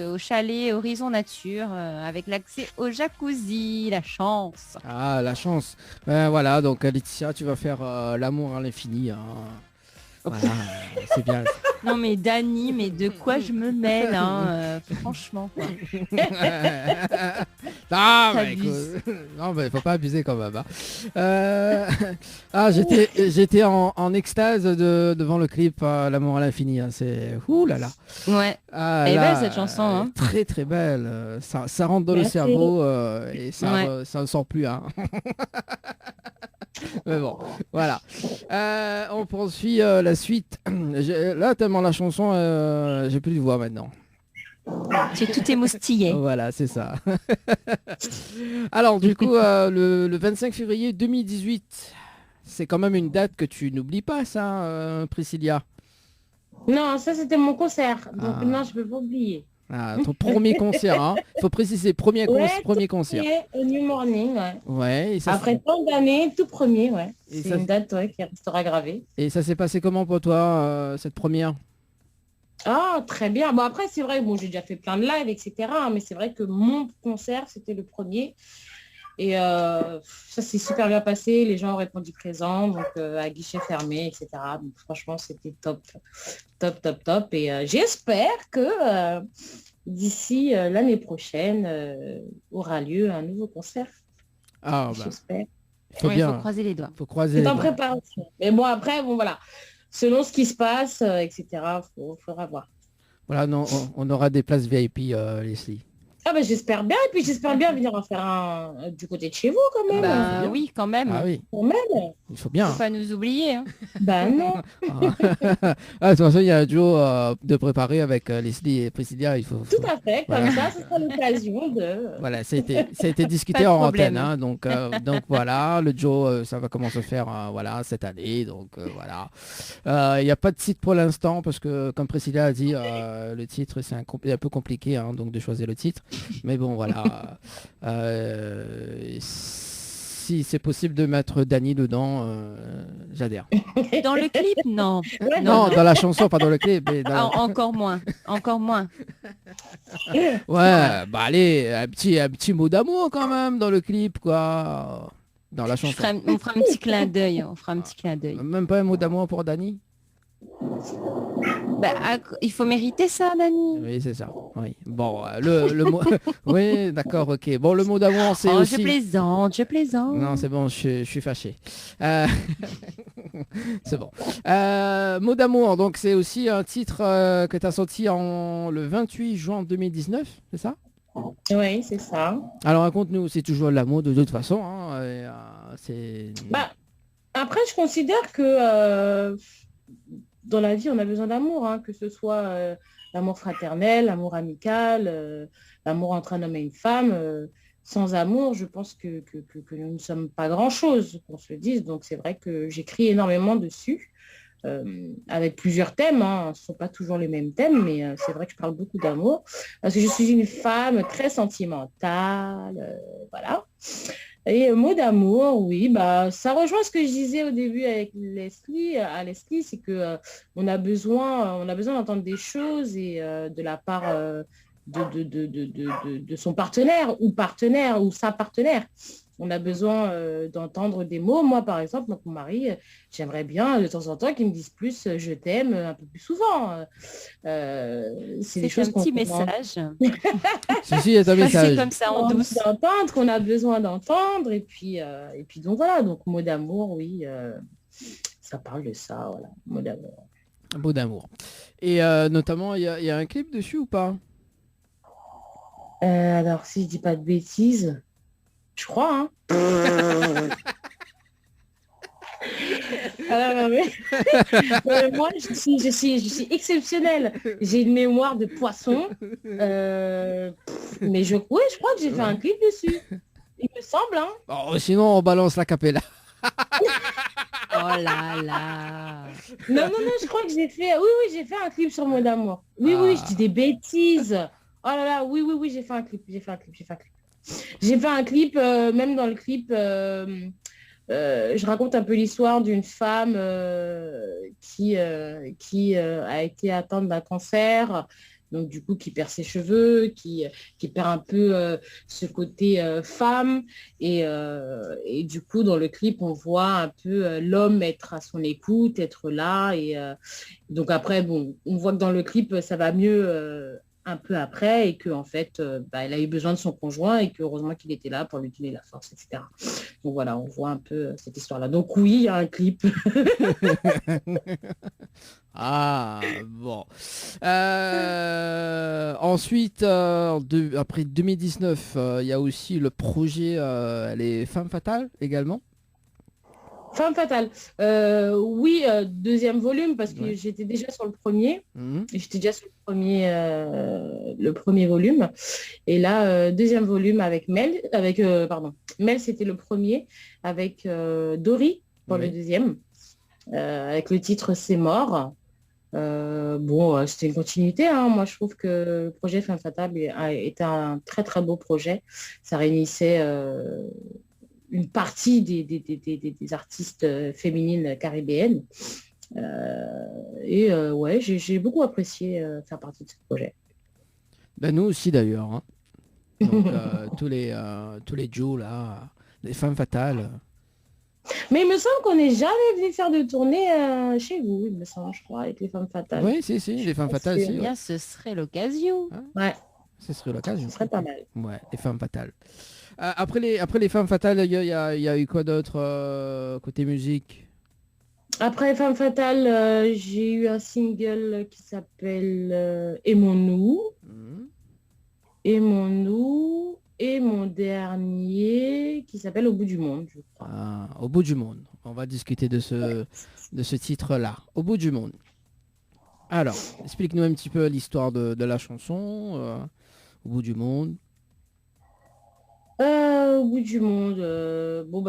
C: au chalet Horizon Nature, avec l'accès au jacuzzi, la chance.
B: Ah, la chance. Voilà, donc Laetitia, tu vas faire l'amour à l'infini. Hein. Voilà, c'est bien.
C: Non mais Dani, mais de quoi je me mêle, franchement. Quoi.
B: Non, mais faut pas abuser quand même. J'étais en extase devant le clip L'amour à l'infini. C'est ouh là là.
C: Ouais. Elle est belle cette chanson.
B: Très très belle. Ça rentre dans le cerveau et ça ne sort plus. Hein. Mais bon, voilà. On poursuit la suite. Là, tellement la chanson, j'ai plus de voix maintenant.
C: Tu es tout émoustillé.
B: Voilà, c'est ça. Alors, du coup, le 25 février 2018, c'est quand même une date que tu n'oublies pas, ça, Priscilla.
D: Non, ça c'était mon concert. Donc non, je peux pas oublier.
B: Ah, ton premier concert, hein. Faut préciser, premier concert.
D: Au New Morning,
B: Ouais. Et ça,
D: après tant d'années, tout premier, ouais.
B: Et
D: c'est
B: ça,
D: une date qui restera gravée.
B: Et ça s'est passé comment pour toi, cette première?
D: Ah, très bien. Bon, après, c'est vrai, bon, j'ai déjà fait plein de lives, etc. Mais c'est vrai que mon concert, c'était le premier. Et ça s'est super bien passé. Les gens ont répondu présents, donc à guichet fermé, etc. Donc franchement, c'était top, top, top, top. Et j'espère que d'ici l'année prochaine aura lieu un nouveau concert.
B: Ah, bah.
D: J'espère.
B: Faut
C: croiser les doigts.
B: Faut croiser
D: C'est
B: les
D: en
B: doigts.
D: préparation. Mais bon, après, bon, voilà. Selon ce qui se passe, etc., faudra voir.
B: Voilà, non, on aura des places VIP, Leslie.
D: Ah ben j'espère bien, et puis j'espère bien venir en faire un du côté de chez vous quand même.
C: Bah, oui, quand même.
B: Ah oui.
D: Quand même.
B: Il faut bien.
C: Faut pas nous oublier. Hein.
D: Ben non.
B: De toute façon, il y a un duo de préparer avec Leslie et Priscilla. Il faut.
D: Tout à fait, comme
B: Voilà.
D: ça, ce sera l'occasion de...
B: Voilà, ça a été discuté
C: Pas de
B: en
C: problème.
B: antenne, hein, donc voilà, le duo, ça va commencer à faire voilà, cette année, donc voilà. Il n'y a pas de titre pour l'instant, parce que comme Priscilla a dit, le titre, c'est un peu compliqué, hein, donc de choisir le titre. Mais bon, voilà. Si c'est possible de mettre Dany dedans, j'adhère.
C: Dans le clip, non.
B: Non, dans la chanson, pas dans le clip. Mais dans...
C: Encore moins. Encore moins.
B: Ouais, bah allez, un petit mot d'amour quand même dans le clip, quoi. Dans la chanson.
C: On fera un petit clin d'œil. On fera un petit clin d'œil.
B: Même pas un mot d'amour pour Dany?
C: Bah, il faut mériter ça, Dany.
B: Oui, c'est ça. Oui. Bon, le mot... oui, d'accord, ok. Bon, le mot d'amour, c'est aussi...
C: Je plaisante.
B: Non, c'est bon, je suis fâché. C'est bon. Mot d'amour, donc c'est aussi un titre que tu as sorti le 28 juin 2019, c'est ça?
D: Oui, c'est ça.
B: Alors raconte-nous, c'est toujours l'amour de toute façon. Hein, c'est...
D: Bah, après, je considère que dans la vie, on a besoin d'amour, hein, que ce soit l'amour fraternel, l'amour amical, l'amour entre un homme et une femme. Sans amour, je pense que nous ne sommes pas grand-chose, qu'on se le dise. Donc, c'est vrai que j'écris énormément dessus, avec plusieurs thèmes. Hein. Ce ne sont pas toujours les mêmes thèmes, mais c'est vrai que je parle beaucoup d'amour. Parce que je suis une femme très sentimentale, voilà. Et mot d'amour, oui, bah ça rejoint ce que je disais au début avec Leslie, c'est que on a besoin d'entendre des choses et de la part de son partenaire ou sa partenaire. On a besoin d'entendre des mots. Moi, par exemple, mon mari, j'aimerais bien de temps en temps qu'il me dise plus je t'aime un peu plus souvent. C'est des choses
C: un petit message.
B: Si, il y a un message.
C: C'est comme ça en douce.
D: D'entendre, qu'on a besoin d'entendre. Et puis donc voilà, donc mot d'amour, oui, ça parle de ça, voilà, mot d'amour.
B: Un mot d'amour. Et notamment, il y a un clip dessus ou pas?
D: Alors, si je dis pas de bêtises, je crois, hein. Alors, moi, je suis exceptionnelle. J'ai une mémoire de poisson. Mais je crois que j'ai fait un clip dessus. Il me semble, hein.
B: Oh, sinon, on balance la capella.
C: Oh là là.
D: Non, je crois que j'ai fait... Oui, j'ai fait un clip sur mot d'amour. Oui, je dis des bêtises. Oh là là, oui, j'ai fait un clip. J'ai fait un clip, même dans le clip, je raconte un peu l'histoire d'une femme qui a été atteinte d'un cancer, donc du coup qui perd ses cheveux, qui perd un peu ce côté femme, et du coup dans le clip on voit un peu l'homme être à son écoute, être là, et donc après bon, on voit que dans le clip ça va mieux un peu après, et qu'en fait, elle a eu besoin de son conjoint, et que heureusement qu'il était là pour lui donner la force, etc. Donc voilà, on voit un peu cette histoire-là. Donc oui, il y a un clip.
B: Ah, bon. Ensuite, après 2019, il y a aussi le projet Les Femmes Fatales également.
D: Femme fatale. Oui, deuxième volume, parce que j'étais déjà sur le premier. J'étais déjà sur le premier volume. Et là, deuxième volume avec Mel. Mel, c'était le premier, avec Dory pour le deuxième. Avec le titre C'est mort. C'était une continuité. Moi, je trouve que le projet Femme fatale était un très, très beau projet. Ça réunissait une partie des artistes féminines caribéennes. J'ai beaucoup apprécié faire partie de ce projet.
B: Ben, nous aussi d'ailleurs. Hein. Donc tous les Joe là, les Femmes fatales.
D: Mais il me semble qu'on n'est jamais venu faire de tournée chez vous, il me semble, je crois, avec les Femmes fatales.
B: Oui, si, les Femmes fatales. Si,
C: bien, ce serait l'occasion.
B: Hein,
D: ouais.
B: Ce serait l'occasion.
D: Ce serait pas mal.
B: Ouais, les Femmes fatales. Après les Femmes fatales, il y a eu quoi d'autre côté musique?
D: Après les Femmes fatales, j'ai eu un single qui s'appelle Aimons-nous. Aimons-nous. Et mon dernier qui s'appelle Au bout du monde, je crois.
B: Au bout du monde. On va discuter de ce titre-là. Au bout du monde. Alors, explique-nous un petit peu l'histoire de la chanson. Au bout du monde.
D: Au bout du monde,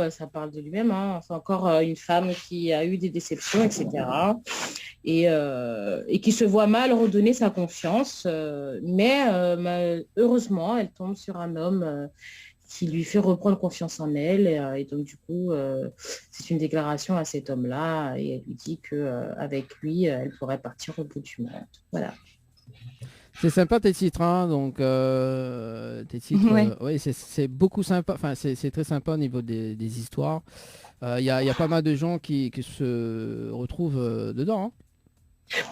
D: ça parle de lui-même. C'est encore une femme qui a eu des déceptions, etc. Et qui se voit mal redonner sa confiance. Mais heureusement, elle tombe sur un homme qui lui fait reprendre confiance en elle. Et donc, du coup, c'est une déclaration à cet homme-là. Et elle lui dit qu'avec lui, elle pourrait partir au bout du monde. Voilà.
B: C'est sympa tes titres, hein, donc tes titres, c'est beaucoup sympa, enfin c'est très sympa au niveau des histoires. Il y a pas mal de gens qui se retrouvent dedans.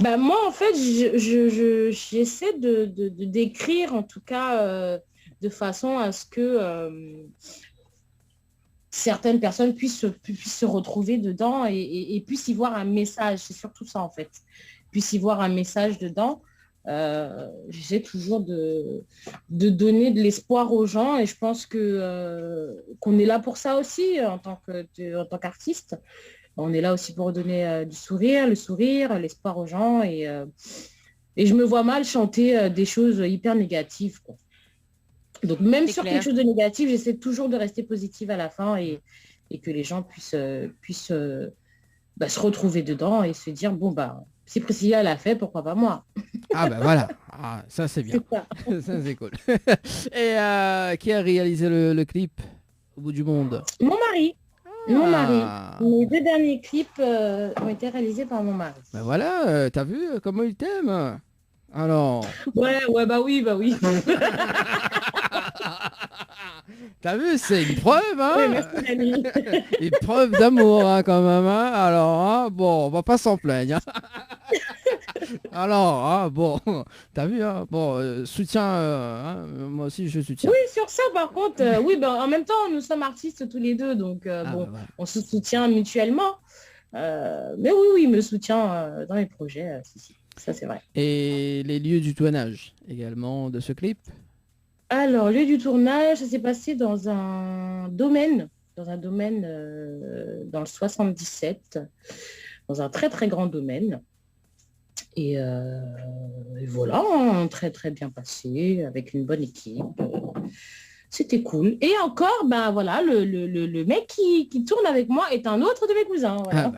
D: Hein. Moi en fait j'essaie de d'écrire en tout cas de façon à ce que certaines personnes puissent se retrouver dedans et puissent y voir un message. C'est surtout ça en fait. Puissent y voir un message dedans. J'essaie toujours de donner de l'espoir aux gens et je pense qu'on est là pour ça aussi en tant qu'artiste. On est là aussi pour donner du sourire, l'espoir aux gens et je me vois mal chanter des choses hyper négatives, quoi. Donc même sur quelque chose de négatif, j'essaie toujours de rester positive à la fin et que les gens puissent se retrouver dedans et se dire si Priscilla l'a fait, pourquoi pas moi?
B: Ah voilà, ça c'est bien. Ça c'est cool. Et qui a réalisé le clip Au bout du monde?
D: Mon mari. Mon mari. Les 2 derniers clips ont été réalisés par mon mari.
B: Voilà, t'as vu comment il t'aime? Alors.
D: Ouais, bah oui.
B: T'as vu, c'est une preuve, hein?
D: Oui, merci, Dani.
B: Une preuve d'amour, hein, quand même, hein? Alors, on va pas s'en plaindre. Hein. Alors, t'as vu, hein? Soutien, moi aussi je soutiens.
D: Oui, sur ça, par contre, en même temps, nous sommes artistes tous les deux, donc on se soutient mutuellement. Mais oui, il me soutient dans les projets, si, ça c'est vrai.
B: Et les lieux du tournage également de ce clip?
D: Alors, lieu du tournage, ça s'est passé dans un domaine dans le 77, dans un très très grand domaine. Et voilà, très très bien passé, avec une bonne équipe. C'était cool. Et encore, le mec qui tourne avec moi est un autre de mes cousins. Voilà.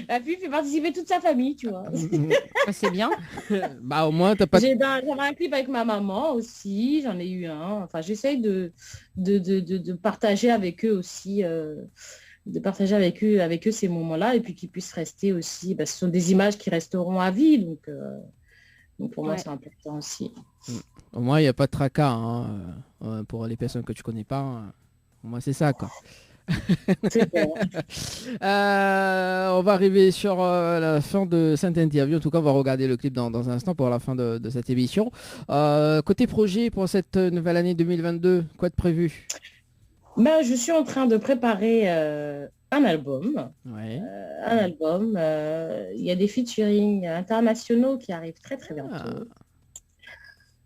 D: La fille fait participer toute sa famille, tu vois.
C: C'est bien.
B: Au moins, t'as pas...
D: J'avais un clip avec ma maman aussi, j'en ai eu un. Enfin, j'essaye de partager avec eux aussi, avec eux ces moments-là, et puis qu'ils puissent rester aussi. Ce sont des images qui resteront à vie, donc pour moi, c'est important aussi.
B: Au moins, il n'y a pas de tracas, hein, pour les personnes que tu connais pas. Au moins, c'est ça, quoi. On va arriver sur la fin de cette interview. En tout cas, on va regarder le clip dans un instant pour la fin de cette émission. Côté projet pour cette nouvelle année 2022, quoi de prévu?
D: Je suis en train de préparer un album.
B: Ouais.
D: Il y a des featuring internationaux qui arrivent très très bientôt.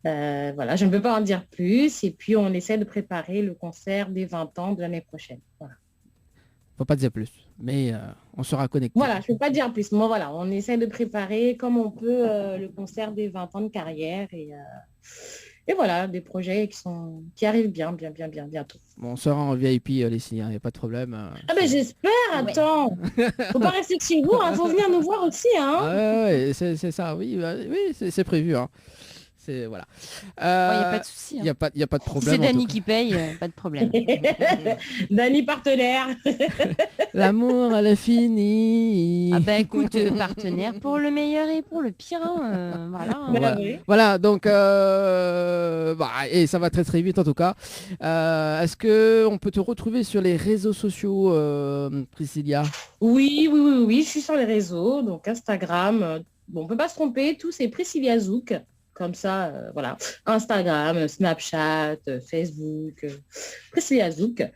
D: Voilà, je ne peux pas en dire plus. Et puis, on essaie de préparer le concert des 20 ans de l'année prochaine. Voilà.
B: Faut pas dire plus. Mais on sera connecté.
D: Voilà, je ne peux pas dire plus. Moi, voilà, on essaie de préparer comme on peut le concert des 20 ans de carrière et voilà, des projets qui arrivent bien bientôt.
B: Bon, on sera en VIP, Leslie, il n'y a pas de problème.
D: Ah ben j'espère, attends. Faut pas rester chez vous, faut venir nous voir aussi.
B: Ouais, c'est ça, oui, c'est prévu. C'est voilà.
C: Il n'y a pas de souci.
B: Il y a pas de problème.
C: Si c'est Dany qui paye, pas de problème.
D: Dany partenaire.
B: L'amour à l'infini.
C: Ah bah écoute, partenaire pour le meilleur et pour le pire. Voilà.
D: Oui.
B: Voilà, donc et ça va très très vite en tout cas. Est-ce que on peut te retrouver sur les réseaux sociaux, Priscilla?
D: Oui, je suis sur les réseaux, donc Instagram. Bon, on peut pas se tromper, tout c'est Priscilla Zouk. Comme ça, voilà. Instagram, Snapchat, Facebook, Priscilla Zouk.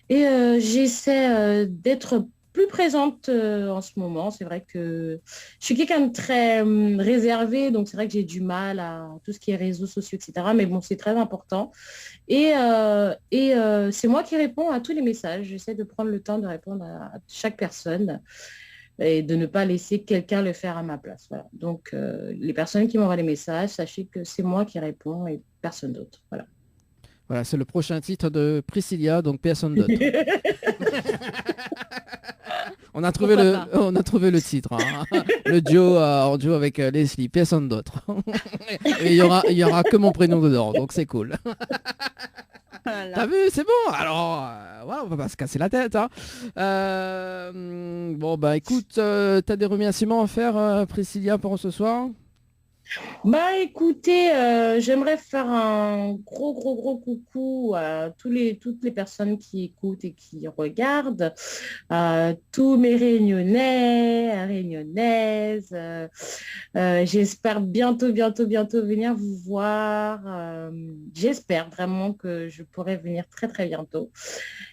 D: Et j'essaie d'être plus présente en ce moment. C'est vrai que je suis quelqu'un de très réservé, donc c'est vrai que j'ai du mal à tout ce qui est réseaux sociaux, etc. Mais bon, c'est très important. Et c'est moi qui réponds à tous les messages. J'essaie de prendre le temps de répondre à chaque personne et de ne pas laisser quelqu'un le faire à ma place. Voilà. Donc, les personnes qui m'envoient les messages, sachez que c'est moi qui réponds et personne d'autre. Voilà.
B: Voilà, c'est le prochain titre de Priscilla, donc personne d'autre. On a trouvé le titre, le duo en duo avec Leslie, personne d'autre. Et il y aura que mon prénom dedans, donc c'est cool. Voilà. T'as vu, c'est bon. Alors, on va pas se casser la tête. Bon, bah écoute, t'as des remerciements à faire, Priscilla, pour ce soir?
D: Bah écoutez, j'aimerais faire un gros coucou à toutes les personnes qui écoutent et qui regardent, à tous mes Réunionnais, Réunionnaises. J'espère bientôt venir vous voir. J'espère vraiment que je pourrai venir très très bientôt.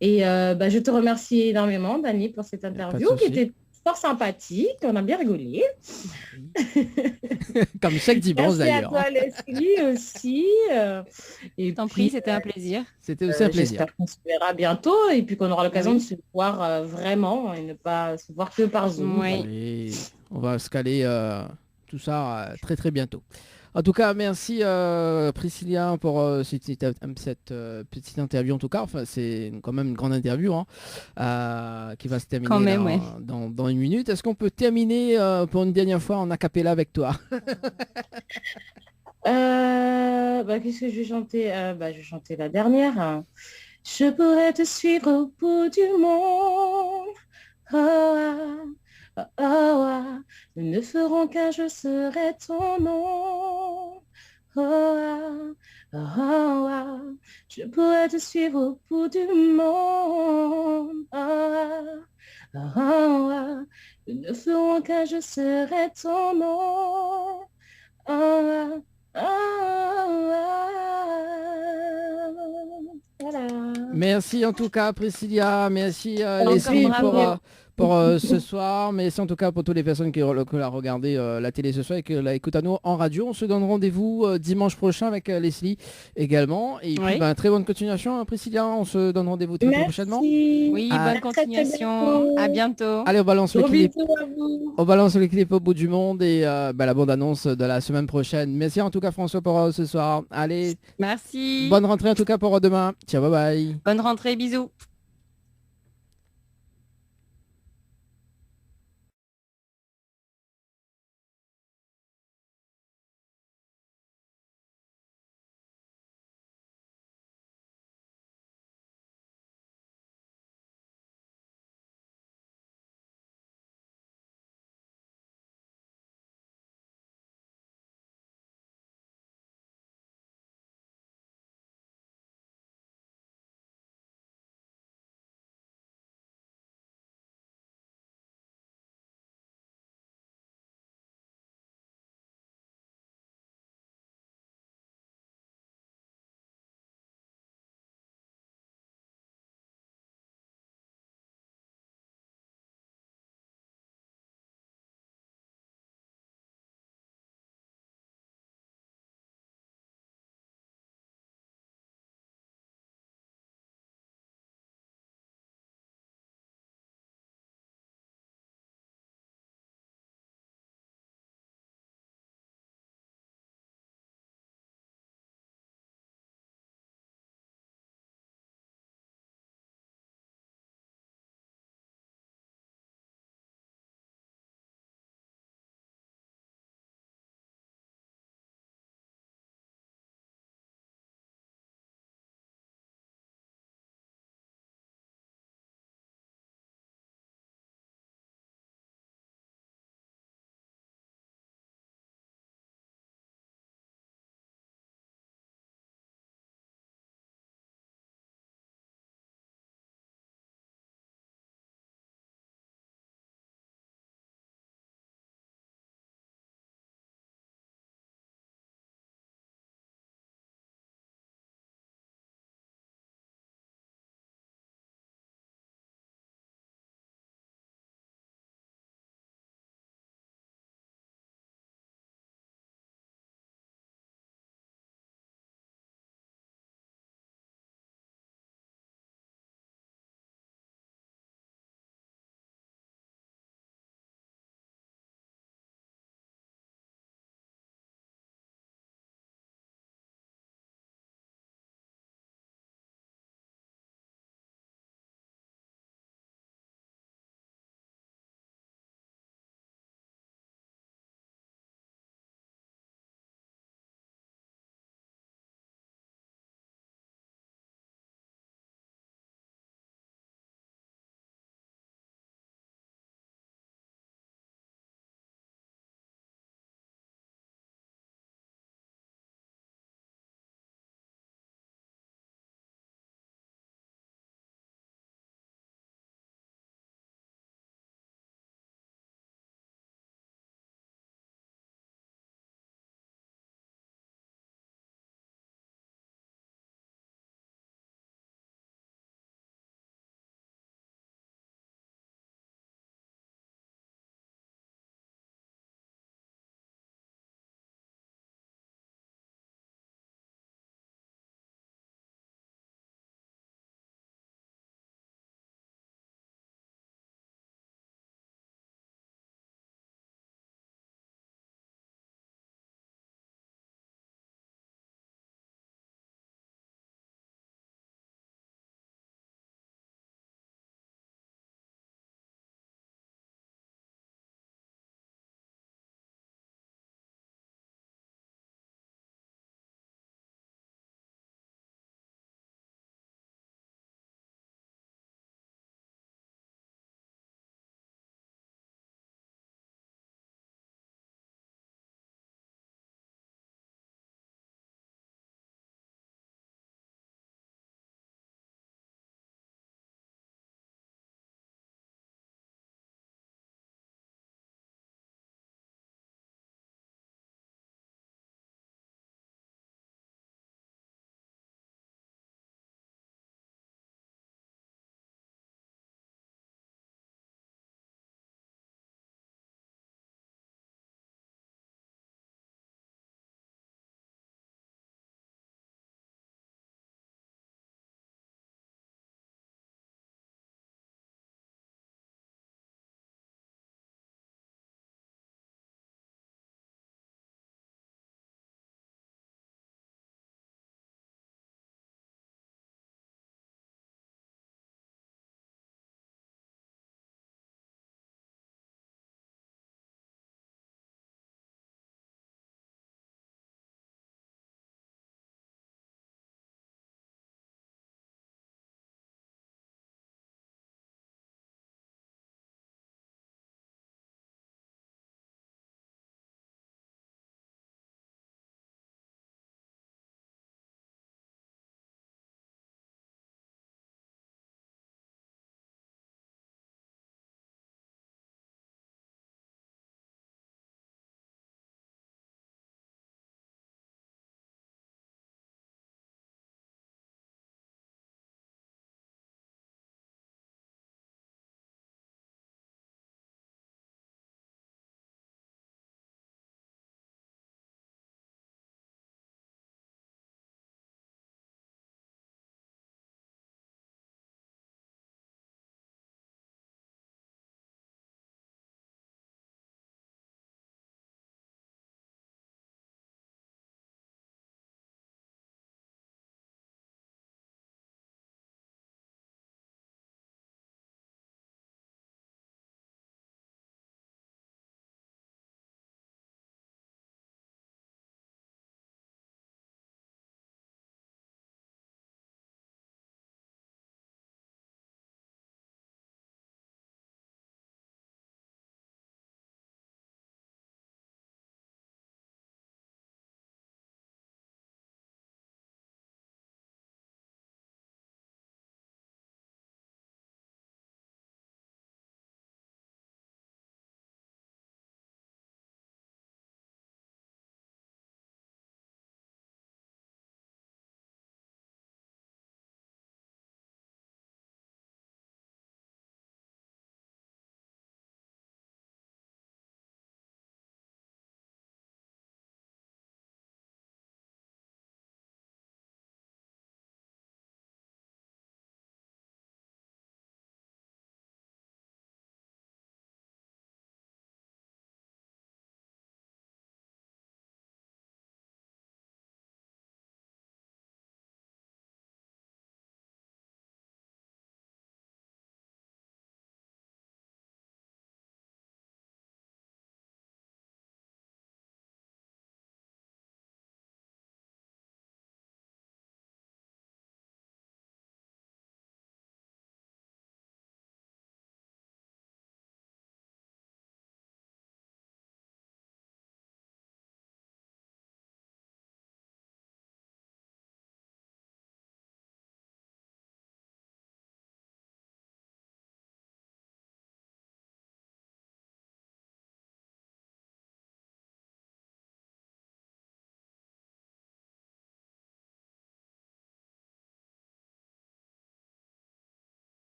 D: Et je te remercie énormément, Dany, pour cette interview qui était fort sympathique, on a bien rigolé.
B: Comme chaque dimanche d'ailleurs.
D: Merci à toi, Leslie, aussi.
C: Et t'en prie, c'était un plaisir.
B: C'était aussi un plaisir.
D: J'espère qu'on se verra bientôt et puis qu'on aura l'occasion de se voir vraiment et ne pas se voir que par Zoom.
C: Oui.
B: Et on va se caler tout ça très très bientôt. En tout cas, merci Priscilla pour cette petite interview en tout cas. Enfin, c'est quand même une grande interview qui va se terminer dans une minute. Est-ce qu'on peut terminer pour une dernière fois en a cappella avec toi?
D: Qu'est-ce que je vais chanter? Je vais chanter la dernière. Je pourrais te suivre au bout du monde. Nous ne ferons qu'un, je serai ton nom. Je pourrais te suivre au bout du monde. Nous ne ferons qu'un, je serai ton nom. Voilà.
B: Merci en tout cas Priscilla, merci Leslie pour ce soir, mais c'est en tout cas pour toutes les personnes qui ont regardé la télé ce soir et qui l'écoutent à nous en radio. On se donne rendez-vous dimanche prochain avec Leslie également. Et puis très bonne continuation Priscilla, on se donne rendez-vous très prochainement.
C: Oui, bonne continuation, à bientôt.
B: Allez, on balance le clip au bout du monde et la bande-annonce de la semaine prochaine. Merci en tout cas François pour ce soir. Allez,
C: merci.
B: Bonne rentrée en tout cas pour demain. Ciao, bye bye.
C: Bonne rentrée, bisous.